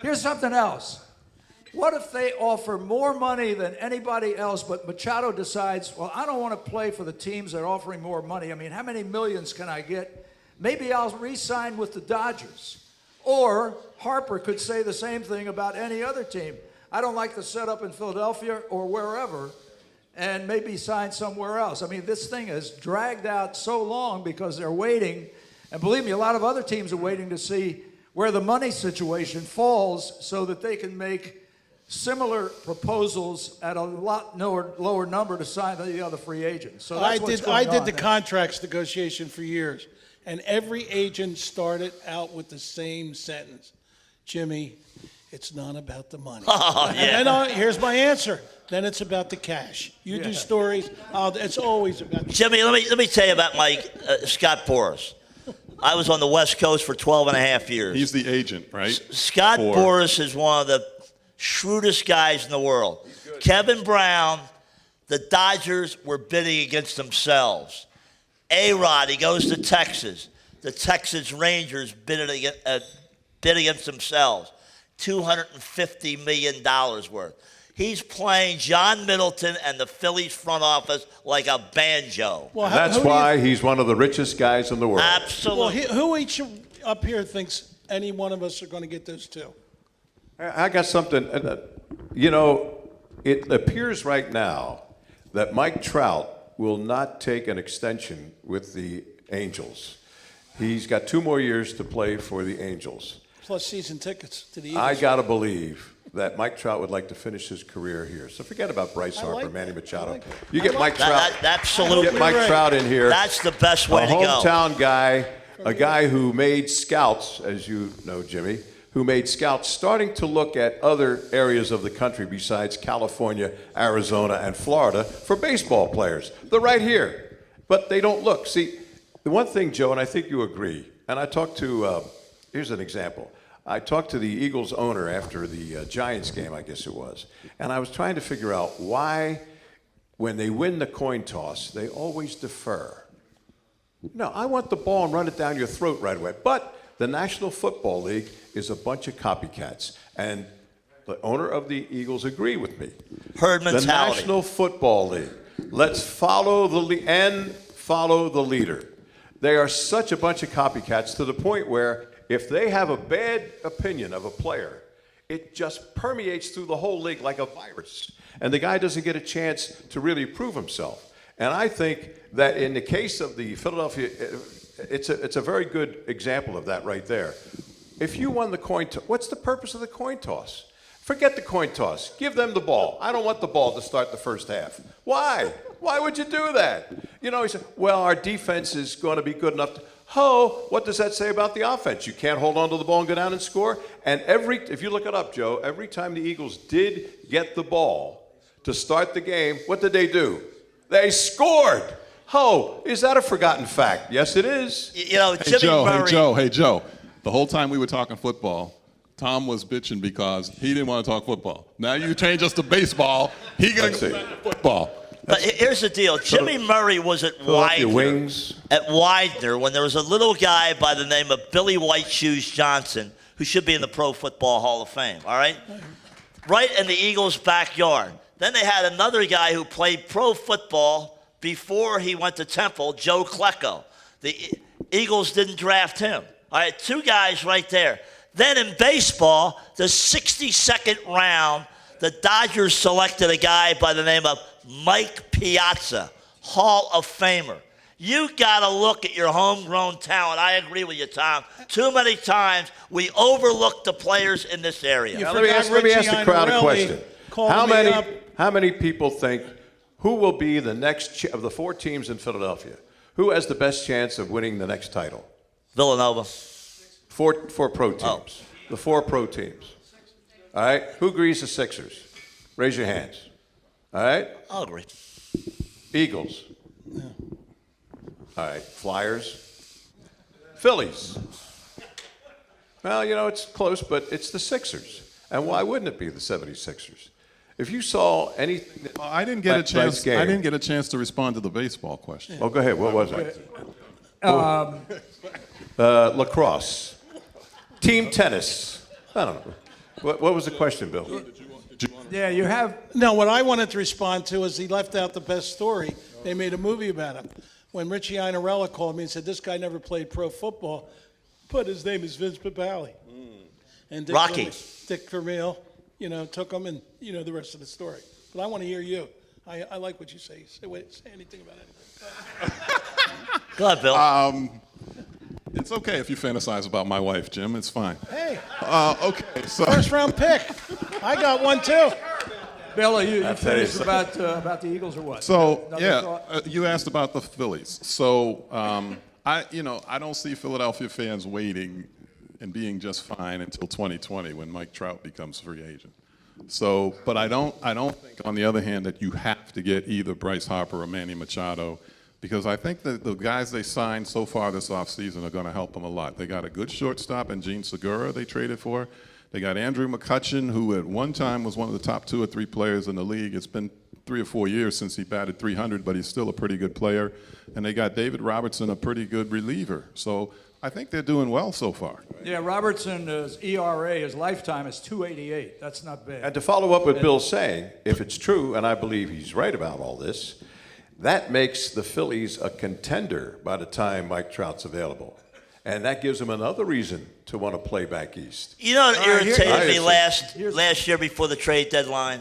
Here's something else. What if they offer more money than anybody else, but Machado decides, well, I don't want to play for the teams that are offering more money. I mean, how many millions can I get? Maybe I'll re-sign with the Dodgers. Or Harper could say the same thing about any other team. I don't like the setup in Philadelphia or wherever, and maybe sign somewhere else. I mean, this thing has dragged out so long because they're waiting. And believe me, a lot of other teams are waiting to see where the money situation falls so that they can make similar proposals at a lot lower number to sign the other free agents. So that's what's going I did on the there. contracts negotiation for years, and every agent started out with the same sentence: Jimmy, it's not about the money. And then here's my answer. Then it's about the cash. You do stories. It's always about the Jimmy, let me tell you about my Scott Boras. I was on the West Coast for 12 and a half years. He's the agent, right? Scott For- Boras is one of the shrewdest guys in the world. Kevin Brown, the Dodgers were bidding against themselves. A-Rod, he goes to Texas. The Texas Rangers bid against themselves. $250 million worth. He's playing John Middleton and the Phillies front office like a banjo. Well, That's who do you- why he's one of the richest guys in the world. Well, Absolutely. who each up here thinks any one of us are going to get those two? I got something. It appears right now that Mike Trout will not take an extension with the Angels. He's got 2 more years to play for the Angels. Plus season tickets to the Eagles. I got to believe that Mike Trout would like to finish his career here. So forget about Bryce Harper, like Manny that. Machado. I like that. You get Mike Trout. Absolutely. Get Mike Trout in here. That's the best way a to go. hometown guy, a guy who made scouts, as you know, Jimmy, who made scouts starting to look at other areas of the country besides California, Arizona, and Florida for baseball players. They're right here, but they don't look. See, the one thing, Joe, and I think you agree, and I talked to, here's an example. I talked to the Eagles owner after the Giants game, I guess it was, and I was trying to figure out why, when they win the coin toss, they always defer. No, I want the ball and run it down your throat right away. But the National Football League is a bunch of copycats, and the owner of the Eagles agreed with me. Herd The mentality. National Football League. Let's follow follow the leader. They are such a bunch of copycats to the point where if they have a bad opinion of a player, it just permeates through the whole league like a virus. And the guy doesn't get a chance to really prove himself. And I think that in the case of the Philadelphia, it's a very good example of that right there. If you won the coin toss, what's the purpose of the coin toss? Forget the coin toss. Give them the ball. I don't want the ball to start the first half. Why? Why would you do that? He said, well, our defense is going to be good enough to... what does that say about the offense? You can't hold on to the ball and go down and score? And if you look it up, Joe, every time the Eagles did get the ball to start the game, what did they do? They scored. Is that a forgotten fact? Yes, it is. Jimmy Murray. Hey, Joe. The whole time we were talking football, Tom was bitching because he didn't want to talk football. Now you change us to baseball, he going to go back to football. But here's the deal. Jimmy Murray was at Philadelphia Widener. Wings. At Widener, when there was a little guy by the name of Billy White Shoes Johnson, who should be in the Pro Football Hall of Fame, all right? Right in the Eagles' backyard. Then they had another guy who played pro football before he went to Temple, Joe Klecko. The Eagles didn't draft him. All right, 2 guys right there. Then in baseball, the 62nd round, the Dodgers selected a guy by the name of Mike Piazza, Hall of Famer. You got to look at your homegrown talent. I agree with you, Tom. Too many times we overlook the players in this area. You Now, let me ask the crowd a question. How many people think who will be the next of the 4 teams in Philadelphia? Who has the best chance of winning the next title? Villanova. 4 pro teams. The 4 pro teams. All right. Who agrees the Sixers? Raise your hands. All right. I'll agree. Eagles. All right. Flyers. Phillies. Well, it's close, but it's the Sixers. And why wouldn't it be the 76ers? If you saw anything, I didn't get a chance. game. I didn't get a chance to respond to the baseball question. Oh, go ahead. What was it? Lacrosse. Team tennis. I don't know. What was the question, Bill? Yeah, you have. No, what I wanted to respond to is he left out the best story. They made a movie about him. When Richie Inarella called me and said, this guy never played pro football, but his name is Vince Papale. And Dick Vermeil, took him, and the rest of the story. But I want to hear you. I like what you say. Say anything about anything. Go ahead, Bill. It's okay if you fantasize about my wife, Jim. It's fine. Hey, Okay, so first round pick. I got one too. Bill, are you I'll tell you finished about the Eagles or what? So Another yeah, thought? you asked about the Phillies. So I don't see Philadelphia fans waiting and being just fine until 2020 when Mike Trout becomes free agent. So, but I don't think, on the other hand, that you have to get either Bryce Harper or Manny Machado, because I think that the guys they signed so far this offseason are going to help them a lot. They got a good shortstop in Gene Segura they traded for. They got Andrew McCutchen, who at one time was one of the top 2 or 3 players in the league. It's been 3 or 4 years since he batted .300, but he's still a pretty good player. And they got David Robertson, a pretty good reliever. So I think they're doing well so far. Yeah, Robertson's ERA, his lifetime is 288. That's not bad. And to follow up what Bill's saying, if it's true, and I believe he's right about all this, that makes the Phillies a contender by the time Mike Trout's available. And that gives them another reason to want to play back east. You know what All right, irritated me here's- last year before the trade deadline?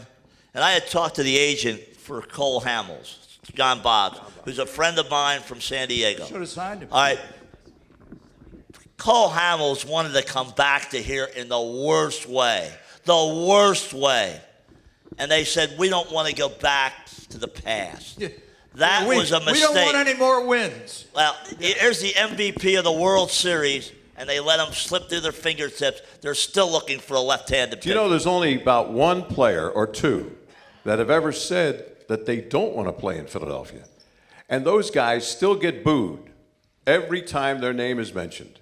And I had talked to the agent for Cole Hamels, John Boggs, who's a friend of mine from San Diego. Should have signed him. All right. Cole Hamels wanted to come back to here in the worst way. The worst way. And they said, we don't want to go back to the past. Yeah. That was a mistake. We don't want any more wins. Well, here's the MVP of the World Series, and they let him slip through their fingertips. They're still looking for a left-handed Do you know there's only about one player or two that have ever said that they don't want to play in Philadelphia? And those guys still get booed every time their name is mentioned.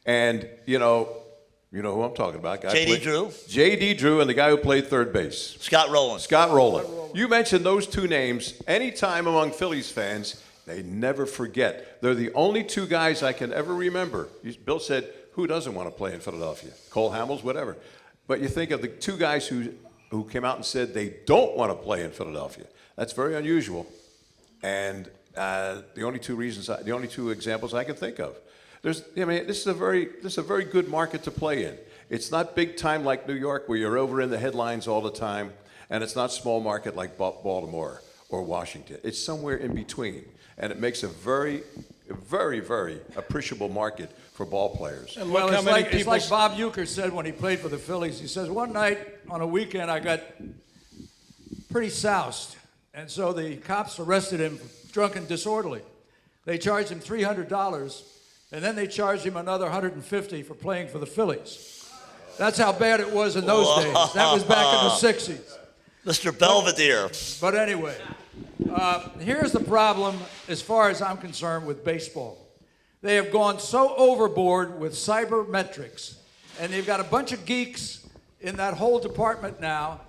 And, you know who I'm talking about. J.D. Drew? J.D. Drew and the guy who played third base. Scott Rowland. Scott Rowland. You mentioned those two names anytime among Phillies fans, they never forget. They're the only two guys I can ever remember. Bill said, who doesn't want to play in Philadelphia? Cole Hamels, whatever. But you think of the two guys who came out and said they don't want to play in Philadelphia. That's very unusual. And the only two examples I can think of. This is a very good market to play in. It's not big time like New York where you're over in the headlines all the time, and it's not small market like Baltimore or Washington. It's somewhere in between, and it makes a very, very, very appreciable market for ball players. And Well, look how it's many like, it's people. like Bob Uecker said when he played for the Phillies. He says, one night on a weekend I got pretty soused, and so the cops arrested him for drunk and disorderly. They charged him $300, and then they charged him another $150 for playing for the Phillies. That's how bad it was in those days. That was back in the 60s. Mr. Belvedere. But anyway, here's the problem as far as I'm concerned with baseball. They have gone so overboard with cybermetrics, and they've got a bunch of geeks in that whole department now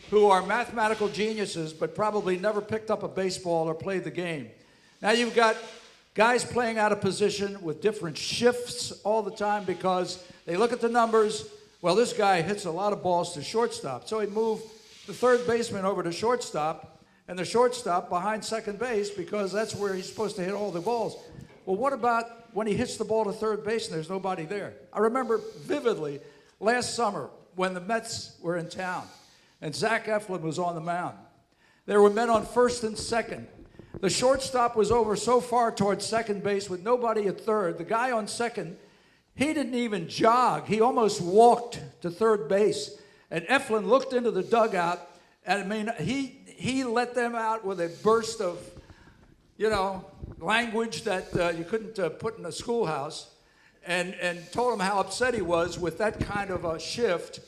who are mathematical geniuses but probably never picked up a baseball or played the game. Now you've got guys playing out of position with different shifts all the time because they look at the numbers. Well, this guy hits a lot of balls to shortstop, so he moved the third baseman over to shortstop and the shortstop behind second base because that's where he's supposed to hit all the balls. Well, what about when he hits the ball to third base and there's nobody there? I remember vividly last summer when the Mets were in town and Zach Eflin was on the mound. There were men on first and second. The shortstop was over so far towards second base with nobody at third. The guy on second, he didn't even jog. He almost walked to third base. And Eflin looked into the dugout, and I mean, he let them out with a burst of, language that you couldn't put in a schoolhouse, and told them how upset he was with that kind of a shift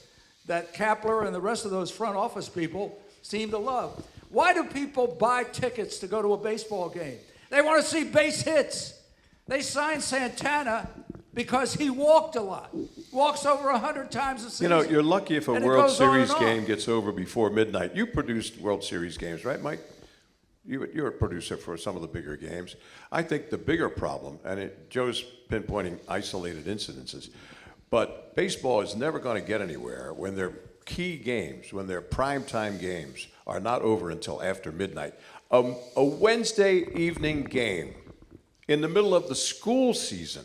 that Kapler and the rest of those front office people seem to love. Why do people buy tickets to go to a baseball game? They want to see base hits. They signed Santana because he walked a lot. Walks over 100 times a season. You're lucky if a And it World goes on Series and on. game gets over before midnight. You produced World Series games, right, Mike? You're a producer for some of the bigger games. I think the bigger problem, and Joe's pinpointing isolated incidences, but baseball is never going to get anywhere when their key games, when their primetime games are not over until after midnight. A Wednesday evening game in the middle of the school season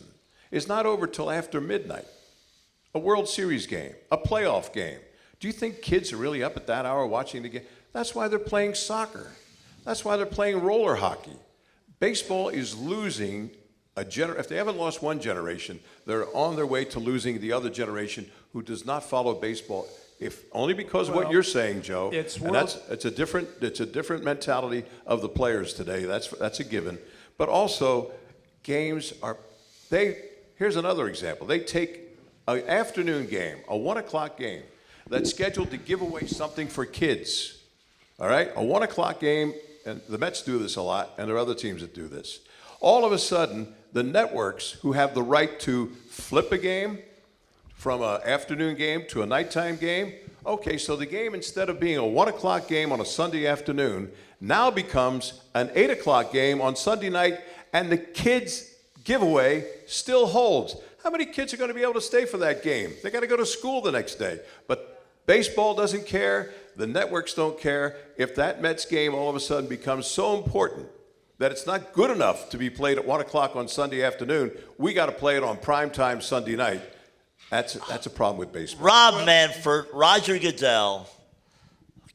is not over till after midnight. A World Series game, a playoff game. Do you think kids are really up at that hour watching the game? That's why they're playing soccer. That's why they're playing roller hockey. Baseball is losing if they haven't lost one generation, they're on their way to losing the other generation who does not follow baseball. If only because of what you're saying, Joe. It's a different mentality of the players today. That's a given. But also, games are here's another example. They take an afternoon game, a 1 o'clock game, that's scheduled to give away something for kids. All right? A 1 o'clock game, and the Mets do this a lot, and there are other teams that do this. All of a sudden, the networks who have the right to flip a game from an afternoon game to a nighttime game, okay, so the game, instead of being a 1 o'clock game on a Sunday afternoon, now becomes an 8 o'clock game on Sunday night, and the kids' giveaway still holds. How many kids are going to be able to stay for that game? They got to go to school the next day. But baseball doesn't care. The networks don't care. If that Mets game all of a sudden becomes so important that it's not good enough to be played at 1 o'clock on Sunday afternoon, we got to play it on primetime Sunday night. That's a problem with baseball. Rob Manfred, Roger Goodell,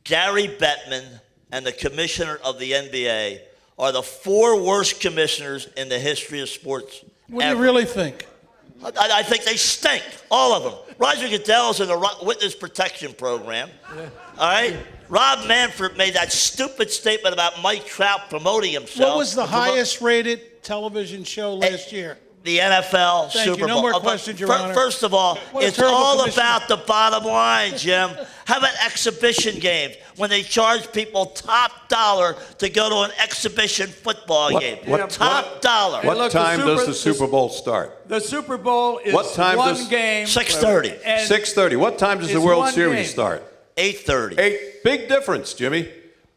Gary Bettman, and the commissioner of the NBA are the 4 worst commissioners in the history of sports. What do ever. you really think? I think they stink, all of them. Roger Goodell's in the witness protection program. All right? Rob Manfred made that stupid statement about Mike Trout promoting himself. What was the highest rated television show last year? The NFL Thank Super you. No Bowl. more But questions, Your Honor. First of all, What a it's terrible all commissioner. about the bottom line, Jim. How about exhibition games when they charge people top dollar to go to an exhibition football game? Top dollar. Hey, What look, the time does the Super- Super Bowl start? The Super Bowl is What time one does- game. 6:30. and 6:30. What time does the It's World one Series game. start? 8:30. 8. Big difference, Jimmy.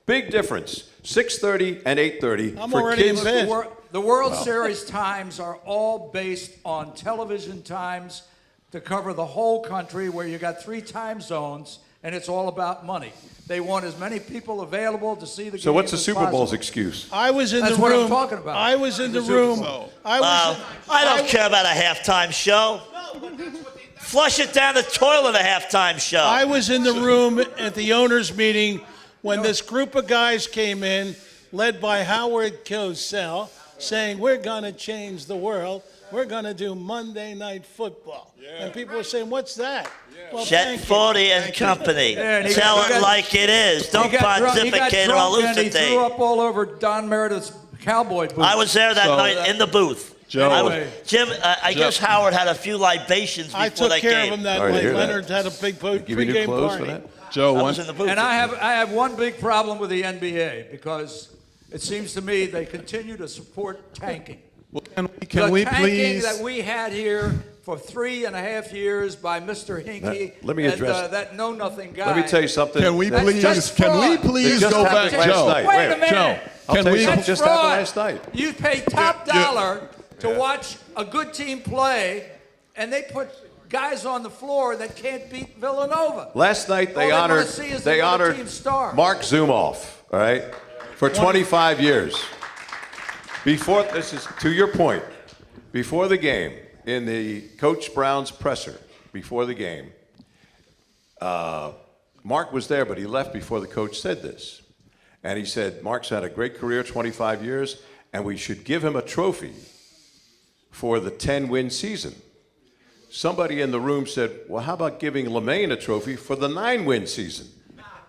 Big difference. 6:30 and 8:30 I'm for already in kids. bed. The World Series times are all based on television times to cover the whole country, where you got 3 time zones, and it's all about money. They want as many people available to see the game. So what's the as Super possible. Bowl's excuse? I was in That's the what I'm room. talking about. I was in the The Super room. Bowl. I don't care about a halftime show. Flush it down the toilet, a halftime show. I was in the room at the owners' meeting when this group of guys came in, led by Howard Cosell, saying, "We're going to change the world. We're going to do Monday Night Football." And people were saying, "What's that?" Well, Jet thank you. 40 and Company. Yeah, and he Tell got- it like it is. Don't He got pontificate or drunk and he elucidate. threw up all over Don Meredith's cowboy boots. I was there that night in the booth. Joe. I was- Jim, I guess Howard had a few libations before I took that care game. of him that Sorry to night. hear that. Leonard had a big Give you new pregame clothes party. for that? Joe, I one, was in the booth. And I have one big problem with the NBA, because it seems to me they continue to support tanking. can the we tanking please? that we had here for 3.5 years by Mr. Hinkie, Let me and, address- that know-nothing guy. Let me tell you something. Can we That's please? just Can we fraud. please It just go happened back, last Joe? night. Wait a minute. Joe, I'll can tell you we? something That's just fraud. happened last night. You pay top dollar to watch a good team play, and they put guys on the floor that can't beat Villanova. Last night All they they wanna honored see is they the other honored team's star. Mark Zumoff, all right, for 25 years. Before this is to your point. Before the game, in the Coach Brown's presser, before the game, Mark was there, but he left before the coach said this, and he said Mark's had a great career, 25 years, and we should give him a trophy for the 10-win season. Somebody in the room said, well, how about giving LeMaine a trophy for the 9-win season?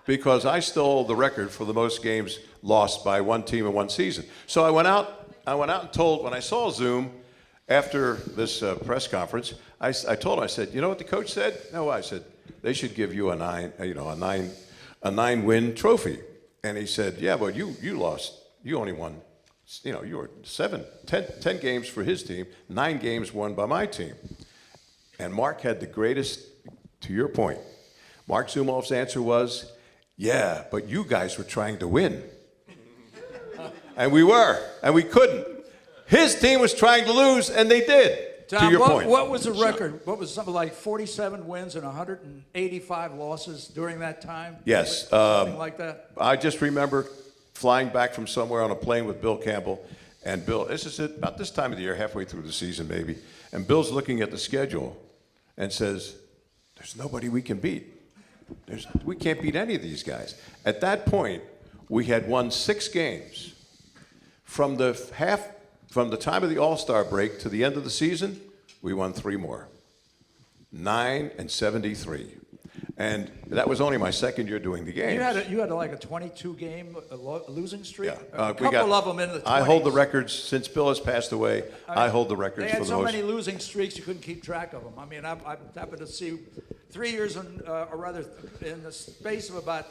Because I still hold the record for the most games lost by one team in one season. So I went out and told, when I saw Zoom after this press conference, I told him, I said, you know what the coach said? No, I said, they should give you a 9-win trophy. And he said, yeah, but you lost. You only won, you were 10 games for his team, 9 games won by my team. And Mark had the greatest, to your point, Mark Zumoff's answer was, yeah, but you guys were trying to win. And we were, and we couldn't. His team was trying to lose, and they did, Tom, to your point. what was the record? What was something like 47 wins and 185 losses during that time? Yes. Something like that? I just remember flying back from somewhere on a plane with Bill Campbell, and Bill, this is about this time of the year, halfway through the season maybe, and Bill's looking at the schedule and says, there's nobody we can beat. We can't beat any of these guys. At that point, we had won 6 games. From the time of the All-Star break to the end of the season, we won 3 more. 9-73. And that was only my second year doing the games. You had like a 22-game losing streak? Yeah, A we couple got- of them in the 20s. I hold the records since Bill has passed away. I hold the records They for had the so most. many losing streaks you couldn't keep track of them. I mean, I happened to see 3 years, in the space of about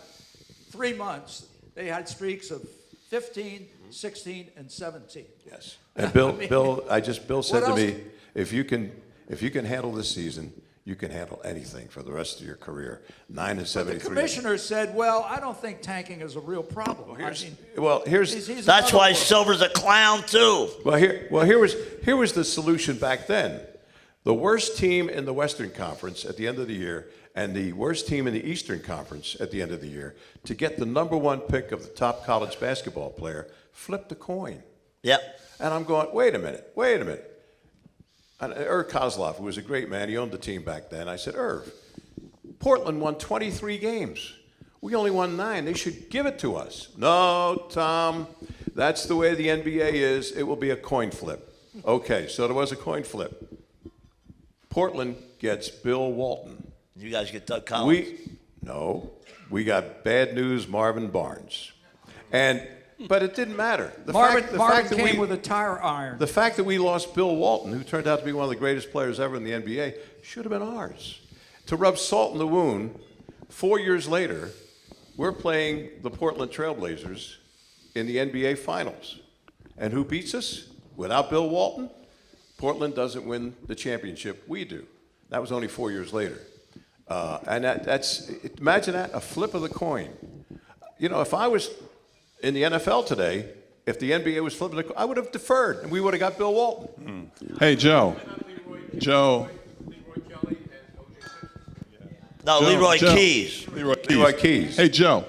3 months, they had streaks of 15, 16, and 17. Yes. And Bill said to else? me, if you can handle this season, you can handle anything for the rest of your career. 9-73. The commissioner said, well, I don't think tanking is a real problem. That's he's That's another why one. Silver's a clown, too. here was the solution back then. the worst team in the Western Conference at the end of the year and the worst team in the Eastern Conference at the end of the year to get the number one pick of the top college basketball player flipped a coin. Yep. And I'm going, wait a minute. And Irv Kozlov, who was a great man, he owned the team back then. I said, Irv, Portland won 23 games. We only won 9. They should give it to us. No, Tom, that's the way the NBA is. It will be a coin flip. Okay, so there was a coin flip. Portland gets Bill Walton. You guys get Doug Collins. We got bad news, Marvin Barnes. But it didn't matter. Marvin came with a tire iron. The fact that we lost Bill Walton, who turned out to be one of the greatest players ever in the NBA, should have been ours. To rub salt in the wound, 4 years later, we're playing the Portland Trailblazers in the NBA Finals. And who beats us? Without Bill Walton, Portland doesn't win the championship. We do. That was only 4 years later. Imagine that, a flip of the coin. You know, if I was in the NFL today, if the NBA was flipping the coin, I would have deferred, and we would have got Bill Walton. Hey, Joe. Leroy Kelly and O.J. Simpson. No, Leroy Keys. Leroy Keys. Hey, Joe.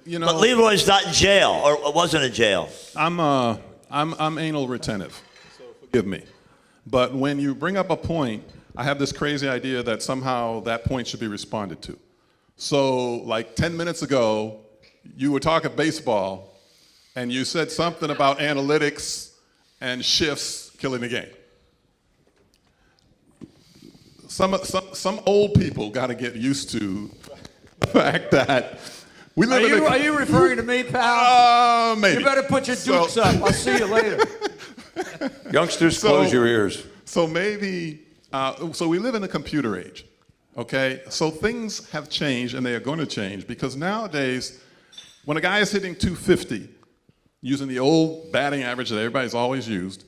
You know, But Leroy's not in jail, or wasn't in jail. I'm anal retentive, so forgive me. But when you bring up a point, I have this crazy idea that somehow that point should be responded to. So, like 10 minutes ago, you were talking baseball, and you said something about analytics and shifts killing the game. Some old people got to get used to the fact that we live in a... Are you referring to me, pal? Maybe. You better put your dukes up. I'll see you later. Youngsters, close your ears. So maybe, so we live in a computer age, okay? So things have changed, and they are going to change, because nowadays, when a guy is hitting 250, using the old batting average that everybody's always used,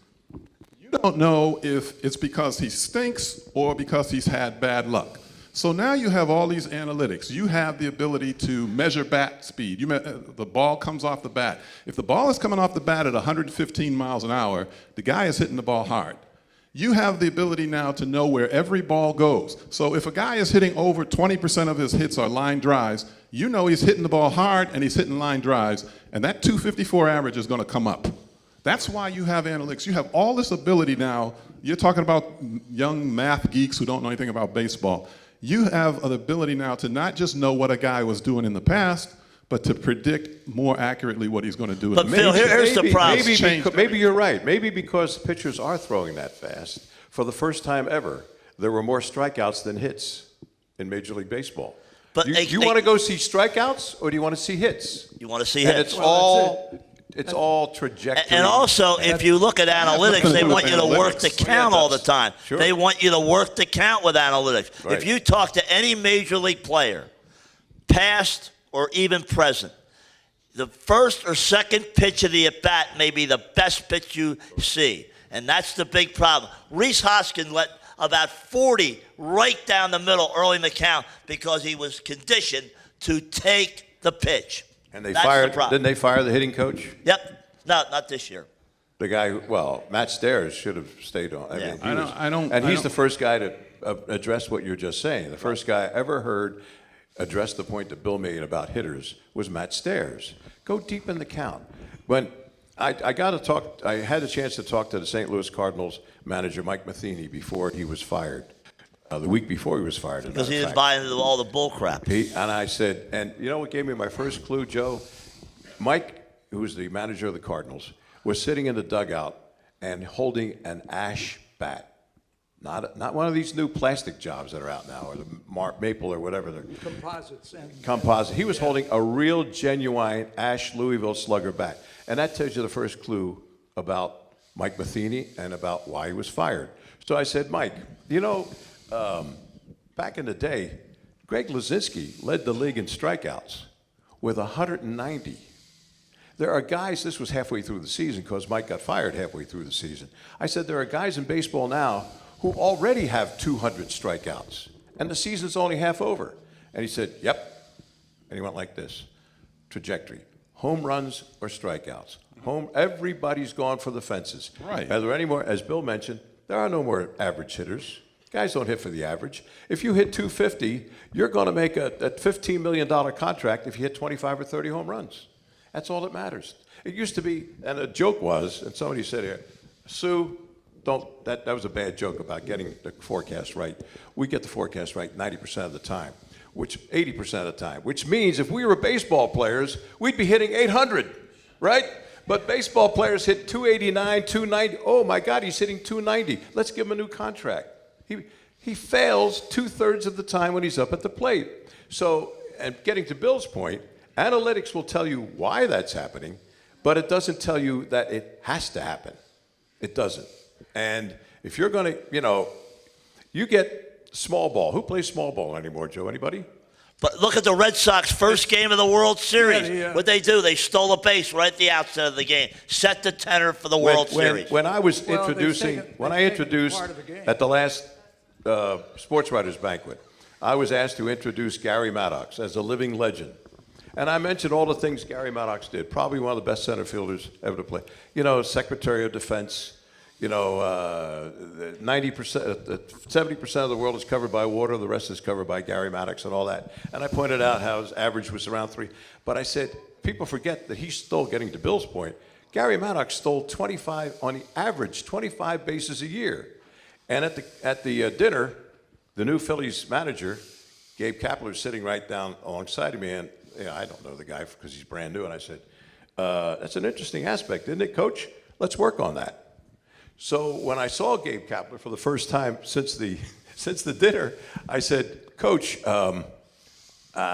you don't know if it's because he stinks or because he's had bad luck. So now you have all these analytics. You have the ability to measure bat speed. The ball comes off the bat. If the ball is coming off the bat at 115 miles an hour, the guy is hitting the ball hard. You have the ability now to know where every ball goes. So if a guy is hitting over 20% of his hits are line drives, you know he's hitting the ball hard and he's hitting line drives, and that 254 average is going to come up. That's why you have analytics. You have all this ability now. You're talking about young math geeks who don't know anything about baseball. You have an ability now to not just know what a guy was doing in the past, but to predict more accurately what he's going to do in the But Phil, future. here's the problem. Maybe you're right. Maybe because pitchers are throwing that fast, for the first time ever, there were more strikeouts than hits in Major League Baseball. But you want to go see strikeouts, or do you want to see hits? You want to see And hits. it's all trajectory. And also, if you look at analytics, they want you to work the count all the time. Sure. They want you to work the count with analytics. Right. If you talk to any major league player, past or even present, the first or second pitch of the at-bat may be the best pitch you see. And that's the big problem. Rhys Hoskins let about 40 right down the middle early in the count because he was conditioned to take the pitch. And they That's fired. the problem. Didn't they fire the hitting coach? Yep. No, not this year. The guy, Matt Stairs should have stayed on. Yeah. He's the first guy to address what you're just saying. The first guy I ever heard address the point that Bill made about hitters was Matt Stairs. Go deep in the count. When I had a chance to talk to the St. Louis Cardinals manager, Mike Matheny, before he was fired. The week before he was fired. Because he didn't buy into all the bull crap. And I said, and you know what gave me my first clue, Joe? Mike, who was the manager of the Cardinals, was sitting in the dugout and holding an ash bat. Not one of these new plastic jobs that are out now, or the maple or whatever they're. Composite. He was holding a real, genuine ash Louisville Slugger bat. And that tells you the first clue about Mike Matheny and about why he was fired. So I said, Mike, you know, back in the day, Greg Luzinski led the league in strikeouts with 190. There are guys, this was halfway through the season because Mike got fired halfway through the season. I said, there are guys in baseball now who already have 200 strikeouts, and the season's only half over. And he said, yep. And he went like this, trajectory, home runs or strikeouts. Everybody's gone for the fences. Right. Are there any more, as Bill mentioned, there are no more average hitters. Guys don't hit for the average. If you hit 250, you're going to make a $15 million contract if you hit 25 or 30 home runs. That's all that matters. It used to be, and a joke was, and somebody said here, Sue, that was a bad joke about getting the forecast right. We get the forecast right 90% of the time, which 80% of the time, which means if we were baseball players, we'd be hitting 800, right? But baseball players hit 289, 290. Oh my God, he's hitting 290. Let's give him a new contract. He fails 2/3 of the time when he's up at the plate. So, and getting to Bill's point, analytics will tell you why that's happening, but it doesn't tell you that it has to happen. It doesn't. And if you're going to, you get small ball. Who plays small ball anymore, Joe? Anybody? But look at the Red Sox first game of the World Series. Yeah, What'd they do? They stole a base right at the outset of the game. Set the tenor for the World Series. When I was Well, introducing, they've taken introduced part of the game. at the last Sports Writers Banquet, I was asked to introduce Gary Maddox as a living legend. And I mentioned all the things Gary Maddox did, probably one of the best center fielders ever to play. Secretary of Defense, 90%, 70% of the world is covered by water, the rest is covered by Gary Maddox and all that. And I pointed out how his average was around 3. But I said, people forget that he stole, getting to Bill's point, Gary Maddox stole 25, on the average, 25 bases a year. And at the dinner, the new Phillies manager, Gabe Kapler, sitting right down alongside of me, and I don't know the guy because he's brand new, and I said, that's an interesting aspect, isn't it, Coach? Let's work on that. So when I saw Gabe Kapler for the first time since the dinner, I said, Coach, I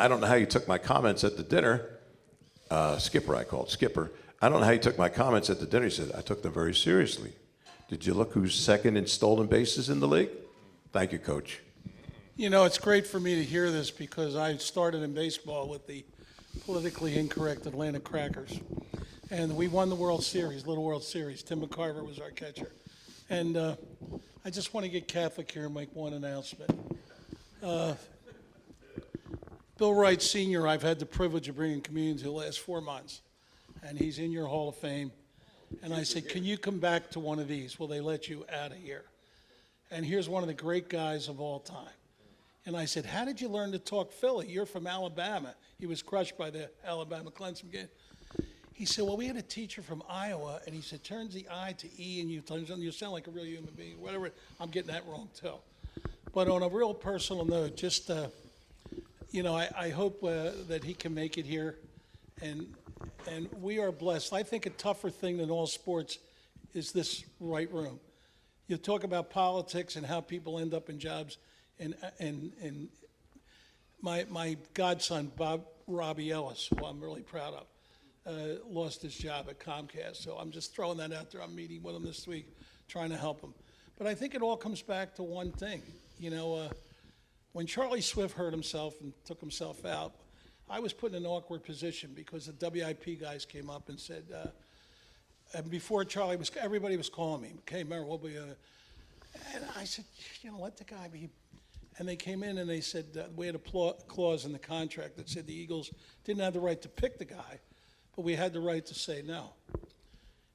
don't know how you took my comments at the dinner. Skipper, I called Skipper. I don't know how you took my comments at the dinner. He said, I took them very seriously. Did you look who's second in stolen bases in the league? Thank you, Coach. It's great for me to hear this because I started in baseball with the politically incorrect Atlanta Crackers. And we won the World Series, Little World Series. Tim McCarver was our catcher. And I just want to get Catholic here and make one announcement. Bill Wright Sr., I've had the privilege of bringing communion the last 4 months. And he's in your Hall of Fame. And I said, can you come back to one of these? Will they let you out of here? And here's one of the great guys of all time. And I said, how did you learn to talk Philly? You're from Alabama. He was crushed by the Alabama-Clemson game. He said, well, we had a teacher from Iowa, and he said, turns the I to E, and you sound like a real human being. Whatever. I'm getting that wrong, too. But on a real personal note, just, I hope that he can make it here. And we are blessed. I think a tougher thing than all sports is this right room. You talk about politics and how people end up in jobs. And my godson, Robbie Ellis, who I'm really proud of, lost his job at Comcast. So I'm just throwing that out there. I'm meeting with him this week, trying to help him. But I think it all comes back to one thing. When Charlie Swift hurt himself and took himself out, I was put in an awkward position because the WIP guys came up and said, and before Charlie everybody was calling me, okay, Merrill, we'll be, and I said, let the guy be. And they came in and they said, we had a clause in the contract that said the Eagles didn't have the right to pick the guy, but we had the right to say no.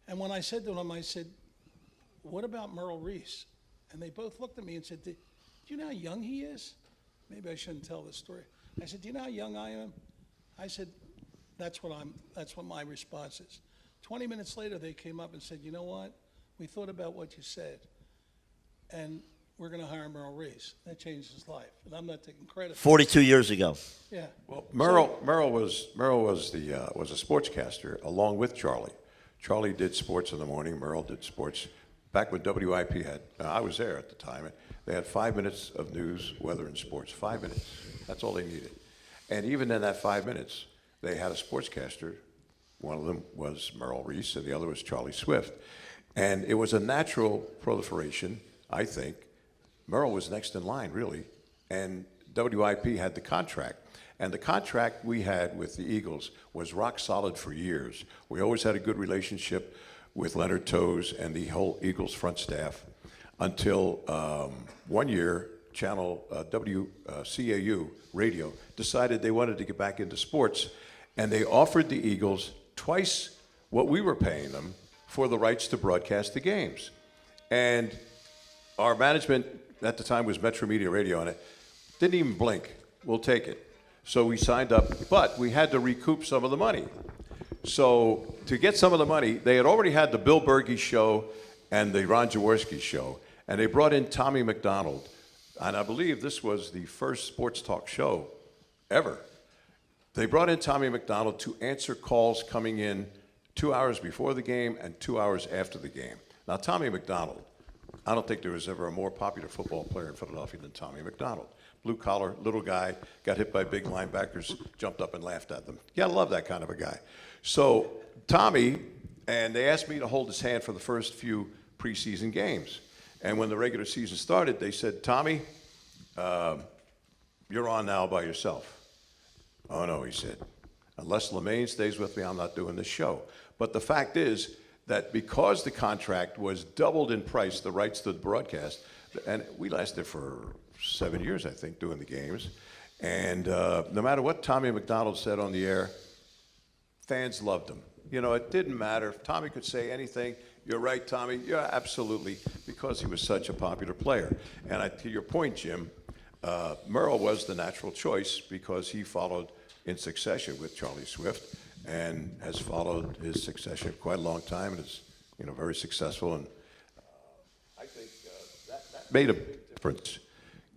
And when I said to them, I said, what about Merrill Reese? And they both looked at me and said, do you know how young he is? Maybe I shouldn't tell this story. I said, do you know how young I am? I said, that's what my response is. 20 minutes later, they came up and said, you know what? We thought about what you said, and we're going to hire Merrill Reese. That changed his life, and I'm not taking credit. 42 years ago. Yeah. Well, Merrill was a sportscaster along with Charlie. Charlie did sports in the morning. Merrill did sports. Back when WIP had, I was there at the time. They had 5 minutes of news, weather, and sports. 5 minutes. That's all they needed. And even in that 5 minutes, they had a sportscaster. One of them was Merrill Reese, and the other was Charlie Swift. And it was a natural proliferation, I think. Merrill was next in line, really, and WIP had the contract. And the contract we had with the Eagles was rock solid for years. We always had a good relationship with Leonard Toews and the whole Eagles front staff until one year, channel WCAU radio decided they wanted to get back into sports, and they offered the Eagles twice what we were paying them for the rights to broadcast the games. And our management at the time was Metro Media Radio on it. Didn't even blink. We'll take it. So we signed up, but we had to recoup some of the money. So to get some of the money, they had already had the Bill Berge show and the Ron Jaworski show, and they brought in Tommy McDonald. And I believe this was the first sports talk show ever. They brought in Tommy McDonald to answer calls coming in 2 hours before the game and 2 hours after the game. Now, Tommy McDonald, I don't think there was ever a more popular football player in Philadelphia than Tommy McDonald. Blue collar, little guy, got hit by big linebackers, jumped up and laughed at them. You gotta love that kind of a guy. So Tommy, and they asked me to hold his hand for the first few preseason games. And when the regular season started, they said, Tommy, you're on now by yourself. Oh no, he said, unless LeMaine stays with me, I'm not doing this show. But the fact is that because the contract was doubled in price, the rights to the broadcast, and we lasted for 7 years, I think, doing the games. And no matter what Tommy McDonald said on the air, fans loved him. You know, it didn't matter. If Tommy could say anything, you're right, Tommy, yeah, absolutely, because he was such a popular player. And to your point, Jim, Merle was the natural choice because he followed in succession with Charlie Swift and has followed his succession quite a long time and is, you know, very successful. And I think that made a big difference.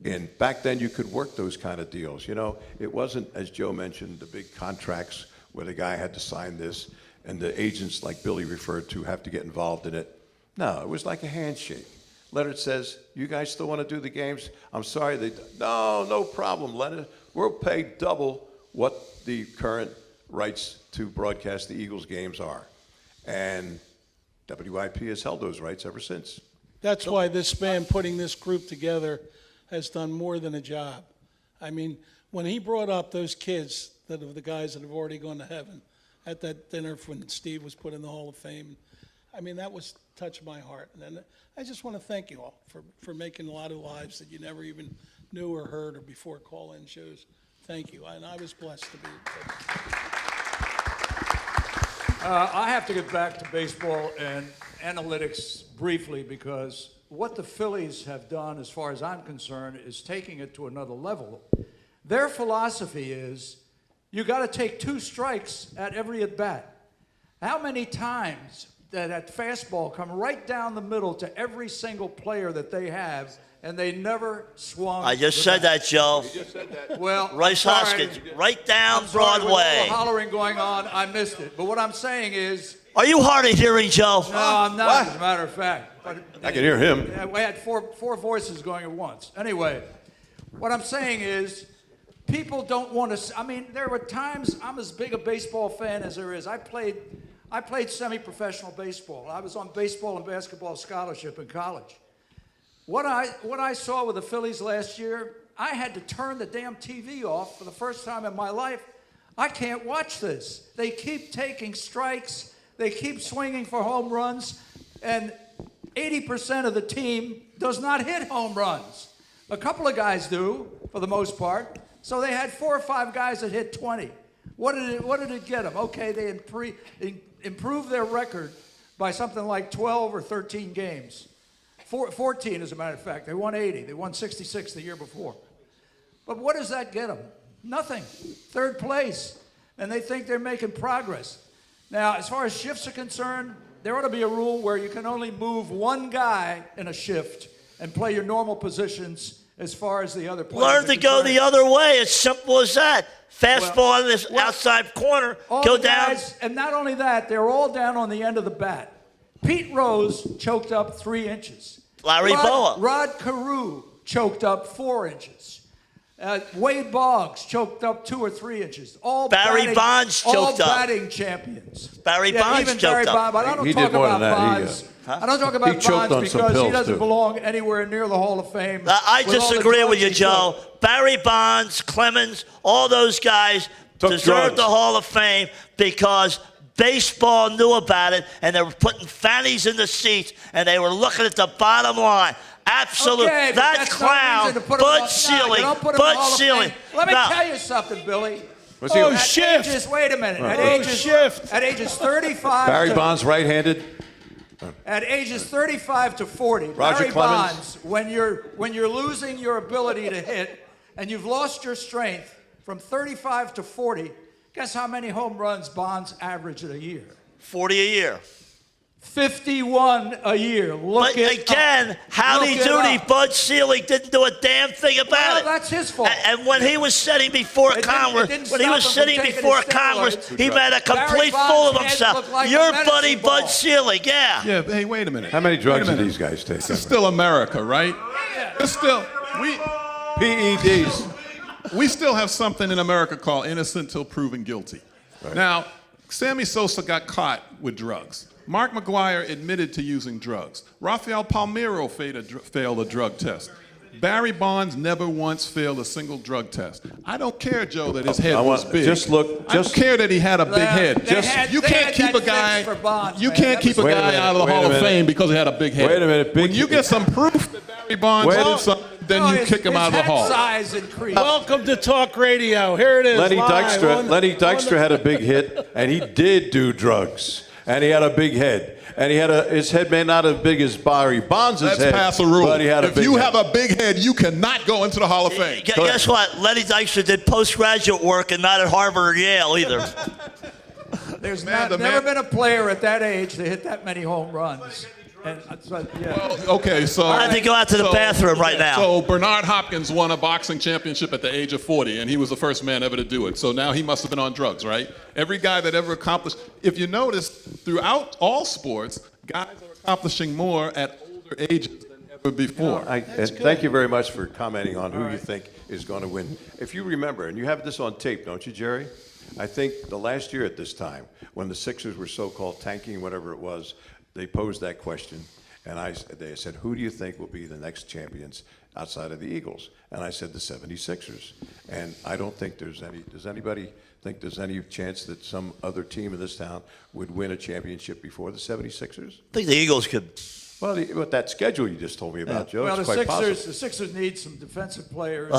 And back then, you could work those kind of deals. You know, it wasn't, as Joe mentioned, the big contracts where the guy had to sign this and the agents, like Billy referred to, have to get involved in it. No, it was like a handshake. Leonard says, you guys still want to do the games? I'm sorry. No problem, Leonard. We'll pay double what the current rights to broadcast the Eagles games are. And WIP has held those rights ever since. That's why this man putting this group together has done more than a job. I mean, when he brought up those kids that are the guys that have already gone to heaven at that dinner when Steve was put in the Hall of Fame, I mean, that was touched my heart. And I just want to thank you all for making a lot of lives that you never even knew or heard or before call-in shows. Thank you. And I was blessed to be. I have to get back to baseball and analytics briefly because what the Phillies have done, as far as I'm concerned, is taking it to another level. Their philosophy is you got to take 2 strikes at every at-bat. How many times that fastball come right down the middle to every single player that they have, and they never swung? I just the said bat. that, Joe. Well, Rice I'm sorry. Hoskins, right down I'm sorry, with all Broadway. the hollering going on, I missed it. But what I'm saying is, Are you hard of hearing, Joe? no, I'm not, as a matter of fact. But I can hear him. we had four voices going at once. Anyway, what I'm saying is, people don't want to. I mean, there were times I'm as big a baseball fan as there is. I played semi-professional baseball. I was on baseball and basketball scholarship in college. What I saw with the Phillies last year, I had to turn the damn TV off for the first time in my life. I can't watch this. They keep taking strikes. They keep swinging for home runs, and 80% of the team does not hit home runs. A couple of guys do, for the most part. So they had 4 or 5 guys that hit 20. What did it get them? Okay, they improved their record by something like 12 or 13 games. 14, as a matter of fact. They won 80. They won 66 the year before. But what does that get them? Nothing. 3rd place. And they think they're making progress. Now, as far as shifts are concerned, there ought to be a rule where you can only move 1 guy in a shift and play your normal positions as far as the other players. Learn to go the other way. It's simple as that. Fastball on this outside corner, go down. Guys, and not only that, they're all down on the end of the bat. Pete Rose choked up 3 inches. Larry Boa. Rod Carew choked up 4 inches. Wade Boggs choked up 2 or 3 inches. Barry Bonds choked up. All batting champions. Barry Bonds even choked Barry up. Bonds, but I don't He talk did more about than that. Bonds. I don't talk about he choked Bonds on some because he pills, doesn't too. belong anywhere near the Hall of Fame. I with all the disagree with drugs you, he Joe. took. Barry Bonds, Clemens, all those guys Took deserve drugs. the Hall of Fame because baseball knew about it, and they were putting fannies in the seats, and they were looking at the bottom line. Absolutely. Okay, but that that's no clown, reason to put him Bud on- no, you Selig, don't put him in the Bud Hall of Selig. Fame. Let me No. tell you something, Billy. Was he- Oh, At shift. ages, wait a minute. At Oh, ages, shift. At ages 35. Barry to- Bonds right-handed. At ages 35 to 40, Roger Barry Clemens. Bonds, when you're losing your ability to hit and you've lost your strength from 35 to 40, guess how many home runs Bonds averaged a year? 40 a year. 51 a year. Look But it again, up. howdy Look it doody, up. Bud Selig didn't do a damn thing about Well, it. that's his fault. And when he was sitting before It didn't- Congress, it didn't when he stop was him from sitting taking before his Congress, steroids. he made a complete Barry fool of Bonds' head himself. looked like a Your medicine buddy ball. Bud Selig, yeah. Yeah, hey, wait a minute. How many drugs Wait a do minute. these guys take? This is still America, right? It's still, PEDs. we still have something in America called innocent till proven guilty. Now, Sammy Sosa got caught with drugs. Mark McGuire admitted to using drugs. Rafael Palmeiro failed a drug test. Barry Bonds never once failed a single drug test. I don't care, Joe, that his head I was want- big. just look- I don't just- care that he had a big head. They had- you they can't had keep that a guy. fix for Bonds, You man. can't That keep a was- Wait a guy minute, out of the wait a Hall of minute. Fame because he had a big head. Wait a minute, big- When you get some proof that Barry Bonds Wait a did minute. something, then No, you his- kick him his out of the head Hall. size increased. Welcome to Talk Radio. Here it is. Lenny live Dykstra. on- Lenny on Dykstra the- had a big hit, and he did do drugs, and he had a big head, and his head may not have big as Barry Bonds' Let's head, pass a rule. but he had a If big you head. have a big head, you cannot go into the Hall of Fame. Guess what? Lenny Dykstra did postgraduate work and not at Harvard or Yale either. There's Man, never been a player at that age that hit that many home runs. And so, yeah. Okay, so I had to go out to the bathroom right now. So Bernard Hopkins won a boxing championship at the age of 40, and he was the first man ever to do it. So now he must have been on drugs, right? Every guy that ever accomplished. If you notice, throughout all sports, guys are accomplishing more at older ages than ever before. And thank you very much for commenting on who you think is going to win. If you remember, and you have this on tape, don't you, Jerry? I think the last year at this time, when the Sixers were so-called tanking, whatever it was, they posed that question, and they said, who do you think will be the next champions outside of the Eagles? And I said the 76ers. And I don't think does anybody think there's any chance that some other team in this town would win a championship before the 76ers? I think the Eagles could. Well, with that schedule you just told me about, Joe, Well, it's the quite possible. Sixers need some defensive players,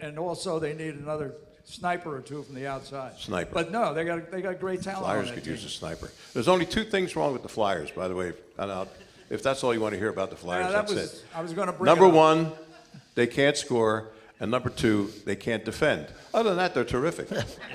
and also they need another sniper or two from the outside. Sniper. But no, they got great talent. Flyers on that could team. use a sniper. There's only two things wrong with the Flyers, by the way. If that's all you want to hear about the Flyers, that that's was- it. I was gonna bring Number it up. one, they can't score, and number two, they can't defend. Other than that, they're terrific.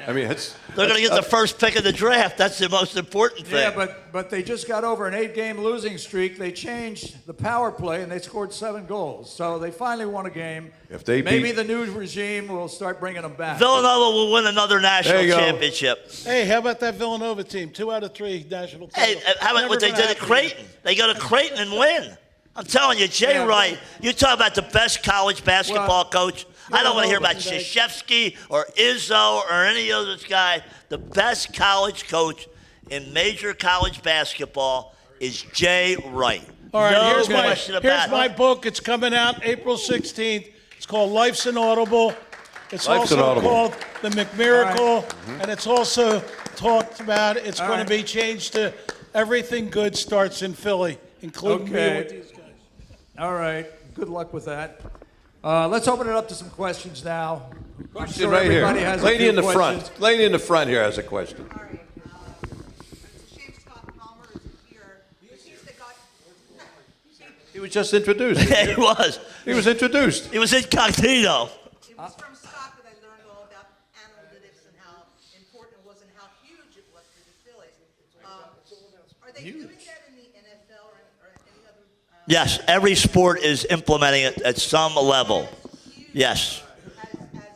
I mean, it's They're going to get the first pick of the draft. That's the most important thing. Yeah, but they just got over an 8-game losing streak. They changed the power play and they scored 7 goals. So they finally won a game. If they maybe beat- the new regime will start bringing them back. Villanova will win another national There you go. championship. Hey, how about that Villanova team? 2 out of 3 national Hey, titles. how about Never what they gonna did at happen. Creighton? They go to Creighton and win. I'm telling you, Jay Yeah, Wright, you talk about the best college basketball coach. I don't want to hear about Villanova, Krzyzewski or Izzo or any of those guys. The best college coach in major college basketball is Jay Wright. All right, no here's question about my it. book. It's coming out April 16th. It's called Life's an Audible. It's Life's an also Audible. called The McMiracle, and it's also talked about. It's going to be changed to Everything Good Starts in Philly, including me Okay. with these guys. All right. Good luck with that. Let's open it up to some questions now. I'm question sure right here. everybody has a Lady few in the questions. front. Lady in the front here has a question. All right. It's a shame Scott Palmer isn't here. But he's the guy. He was just introduced. He was. He was introduced. He was incognito. It was from Scott that I learned all about analytics and how important it was and how huge it was for the Phillies. Are they doing that in the NFL or any other? Yes, every sport is implementing it at some level. Yes. As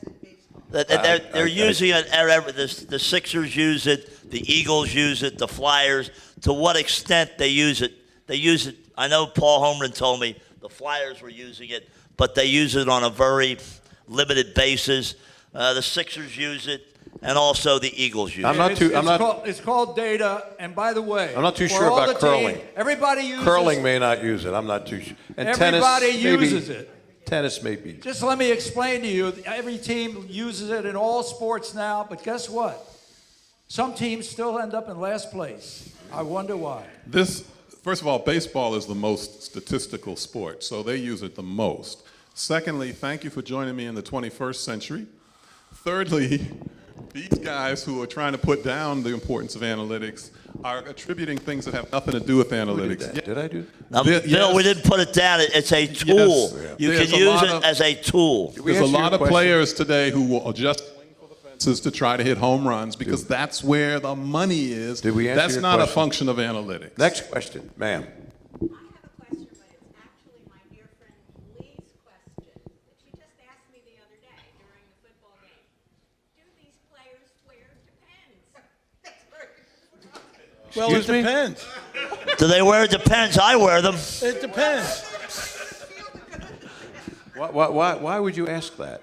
in baseball. They're using it. The Sixers use it. The Eagles use it. The Flyers. To what extent they use it? They use it. I know Paul Holmgren told me the Flyers were using it, but they use it on a very limited basis. The Sixers use it, and also the Eagles use it. It's called data. And by the way, I'm not too for sure all about the team, curling. everybody uses Curling may not use it. I'm not too sure. And Everybody tennis, maybe, uses it. Tennis may be. Just let me explain to you. Every team uses it in all sports now, but guess what? Some teams still end up in last place. I wonder why. First of all, baseball is the most statistical sport, so they use it the most. Secondly, thank you for joining me in the 21st century. Thirdly, these guys who are trying to put down the importance of analytics are attributing things that have nothing to do with Who did analytics. that? Did I do? Yes. We didn't put it down. It's a tool. You There's can a use lot it of- as a tool. we There's a answer your lot of question? players today who will just swing for the fences to try to hit home runs because that's where the money is. Did we answer That's your not a question? function of analytics. Next question, ma'am. I have a question, but it's actually my dear friend Lee's question that she just asked me the other day during the football game. Do these players wear Depends? Well, it Excuse me? depends. Do they wear Depends? I wear them. It depends. Why would you ask that?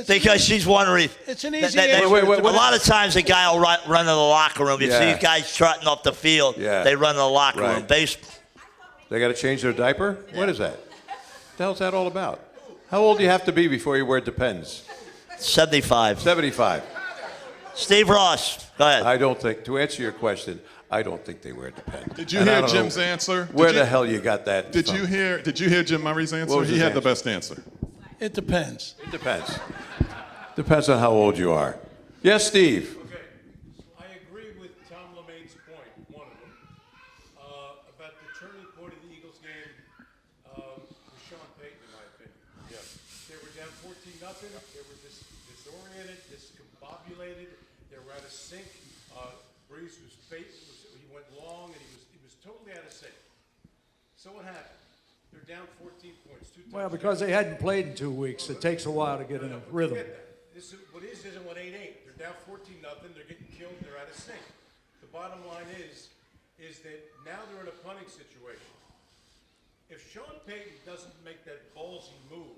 Because she's wondering. It's an easy That- answer. Wait, a lot of times a guy will run in the locker room. You Yeah. see guys trotting off the field. Yeah. They run in the locker Right. room. Baseball. They got to change their diaper? What is that? What the hell's that all about? How old do you have to be before you wear Depends? 75. 75. Steve Ross, go ahead. I don't think, to answer your question, I don't think they wear Depends. Did you And I hear don't Jim's know answer? Where Did the you- hell you got that Did from? you hear Jim Murray's answer? was He his had the answer? best answer. It depends. It depends. Depends on how old you are. Yes, Steve? Okay, I agree with Tom LeMaitre's point, one of them, about the turning point of the Eagles game with Sean Payton, in my opinion. Yeah. They were down 14-0. They were disoriented, discombobulated. They were out of sync. Breeze was he went long, and he was totally out of sync. So what happened? They're down 14 points. Well, because they hadn't played in 2 weeks, it takes a while to get in a rhythm. What isn't 1-8-8. They're down 14-0. They're getting killed. They're out of sync. The bottom line is that now they're in a punting situation. If Sean Payton doesn't make that ballsy move,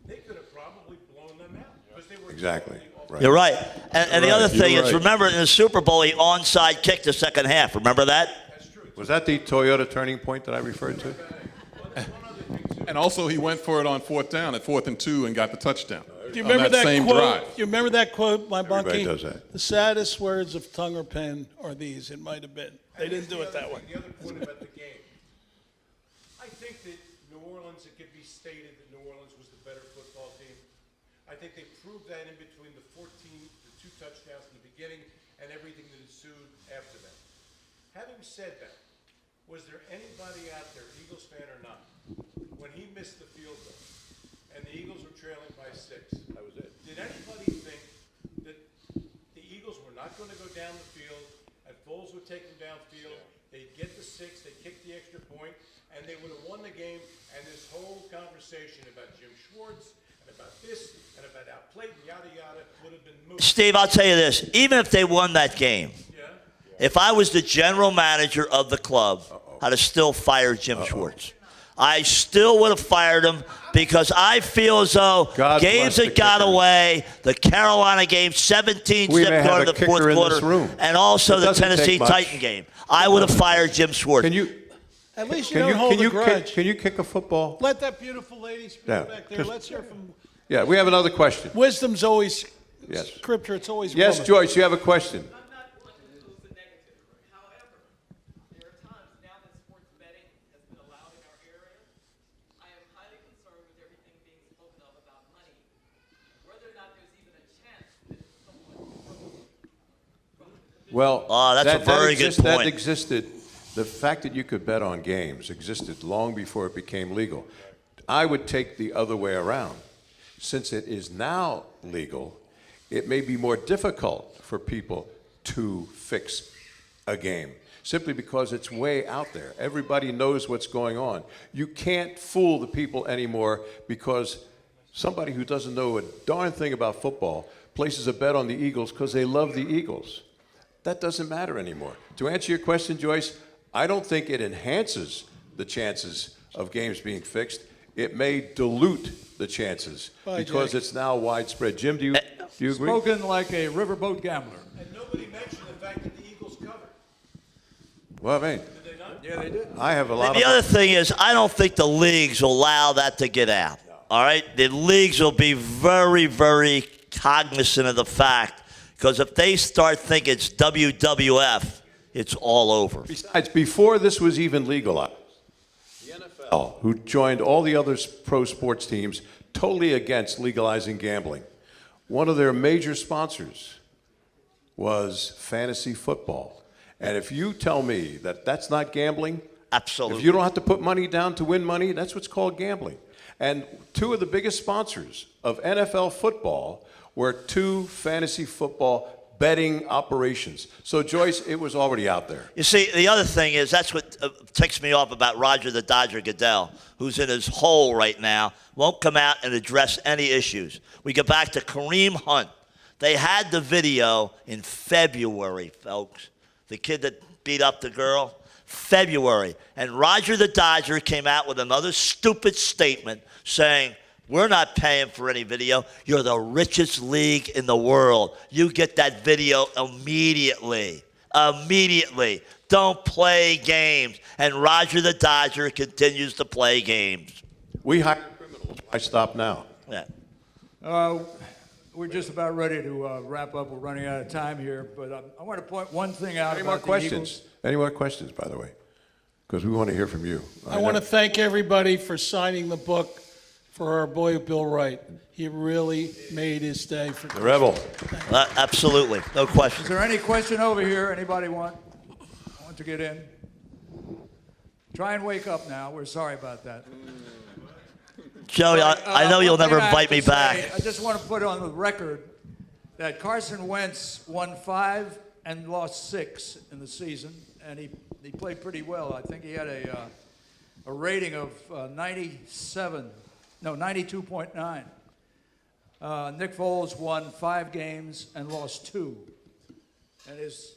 they could have probably blown them out because they were Exactly. totally off. Right. You're right. And the You're other right. thing You're is, right. remember in the Super Bowl, he onside kicked the second half. Remember that? Was that the Toyota turning point that I referred to? And also, he went for it on 4th down at 4th and 2 and got the touchdown. Do you on remember that same quote? drive. You remember that quote, my Everybody bunkie? does that. The saddest words of tongue or pen are these. It might have been. They didn't do it that way. The other point about the game. I think that New Orleans, it could be stated that New Orleans was the better football team. I think they proved that in between the 2 touchdowns in the beginning and everything that ensued after that. Having said that, was there anybody out there, Eagles fan or not, when he missed the field goal and the Eagles were trailing by 6? That was it. Did anybody think that the Eagles were not going to go down the field and Foles would take them downfield, they'd get the 6, they'd kick the extra point, and they would have won the game, and this whole conversation about Jim Schwartz and about this and about outplayed and yada yada would have been moved. Steve, I'll tell you this. Even if they won that game, if I was the general manager of the club, I'd have still fired Jim Schwartz. I still would have fired him because I feel as though God games bless that the got kicker. away, the Carolina game, 17 We may zip have going a to the kicker fourth in quarter, this room. and also It the doesn't take Tennessee much. Titan game, I would have fired Jim Schwartz. Can you At least you don't hold a grudge. can you kick a football? Let that beautiful lady speak Yeah, back there. just- Let's hear from Yeah, we have another question. wisdom's always Yes. scripture. It's always Yes, woman. Joyce, you have a question. I'm not one to lose the negative. However, there are times now that sports betting has been allowed in our area, I am highly concerned with everything being spoken of about money, whether or not there's even a chance that someone Well, Oh, that's a very good That point. existed. The fact that you could bet on games existed long before it became legal. I would take the other way around. Since it is now legal, it may be more difficult for people to fix a game simply because it's way out there. Everybody knows what's going on. You can't fool the people anymore because somebody who doesn't know a darn thing about football places a bet on the Eagles because they love the Eagles. That doesn't matter anymore. To answer your question, Joyce, I don't think it enhances the chances of games being fixed. It may dilute the chances Bye, because Jack. it's now widespread. Jim, do you agree? Spoken like a riverboat gambler. And nobody mentioned the fact that the Eagles covered. Well, I mean, Did they not? Yeah, they did. I have a lot The of. other thing is, I don't think the leagues will allow that to get out. All right? The leagues will be very, very cognizant of the fact, because if they start thinking it's WWF, it's all over. Besides, before this was even legalized, the NFL, who joined all the other pro sports teams totally against legalizing gambling, one of their major sponsors was fantasy football. And if you tell me that that's not gambling, Absolutely. if you don't have to put money down to win money, that's what's called gambling. And two of the biggest sponsors of NFL football were two fantasy football betting operations. So, Joyce, it was already out there. You see, the other thing is that's what ticks me off about Roger the Dodger Goodell, who's in his hole right now, won't come out and address any issues. We go back to Kareem Hunt. They had the video in February, folks. The kid that beat up the girl. February. And Roger the Dodger came out with another stupid statement saying, we're not paying for any video. You're the richest league in the world. You get that video immediately. Immediately. Don't play games. And Roger the Dodger continues to play games. We hire criminals. I stop now. Yeah. We're just about ready to wrap up. We're running out of time here, but I want to point one thing out Any about more the questions? Eagles. Any more questions, by the way? Because we want to hear from you. I want to thank everybody for signing the book for our boy Bill Wright. He really made his day for The Rebel. Absolutely. No question. Is there any question over here? Anybody want to get in? Try and wake up now. We're sorry about that. Joey, I know you'll One never thing I invite have me to say, back. I just want to put on the record that Carson Wentz won 5 and lost 6 in the season, and he played pretty well. I think he had a rating of 92.9. Nick Foles won 5 games and lost 2, and his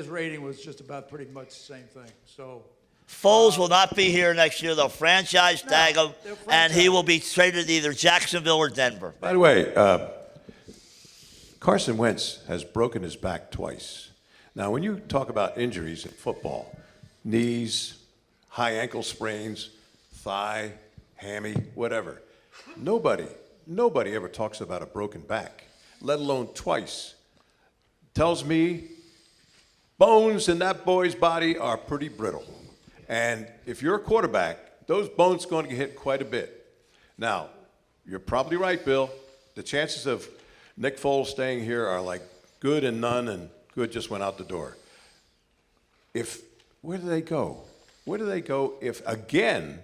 rating was just about pretty much the same thing. So. Foles will not be here next year. They'll franchise tag him, they'll and he franchise. will be traded to either Jacksonville or Denver. By the way, Carson Wentz has broken his back twice. Now, when you talk about injuries in football, knees, high ankle sprains, thigh, hammy, whatever, nobody ever talks about a broken back, let alone twice. Tells me bones in that boy's body are pretty brittle. And if you're a quarterback, those bones are going to get hit quite a bit. Now, you're probably right, Bill. The chances of Nick Foles staying here are like good and none, and good just went out the door. Where do they go? Where do they go if, again,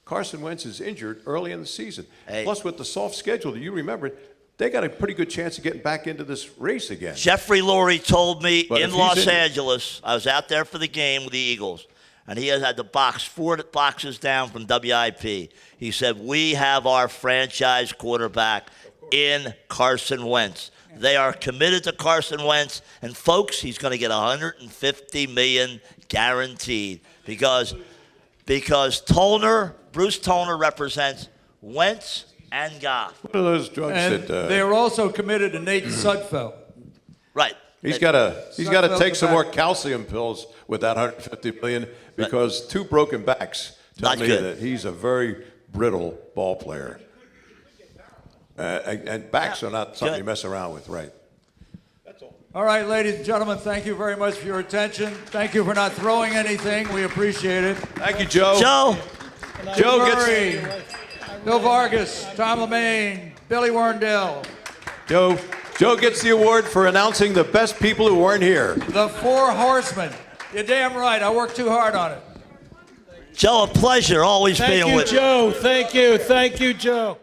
Carson Wentz is injured early in the season? Hey. Plus, with the soft schedule, do you remember, they got a pretty good chance of getting back into this race again. Jeffrey Lurie told me But if in he's Los in- Angeles, I was out there for the game with the Eagles, and he had to box 4 boxes down from WIP. He said, we have our franchise quarterback in Carson Wentz. They are committed to Carson Wentz, and folks, he's going to get $150 million guaranteed because Bruce Toner represents Wentz and Goff. What are those drugs And that they are also committed to Nate Sudfeld. Right. he's got to take some more back. calcium pills with that $150 million because 2 broken backs tell Not me good. that he's a very brittle ball player. And backs are not something Good. you mess around with, right? All right, ladies and gentlemen, thank you very much for your attention. Thank you for not throwing anything. We appreciate it. Thank you, Joe. Joe, Joe Murray, gets Bill Vargas, Tom LeMaine, Billy Warndell, Joe gets the award for announcing the best people who weren't here. the 4 Horsemen. You're damn right. I worked too hard on it. Joe, a pleasure always Thank being you, with you. Joe. Thank you, Joe.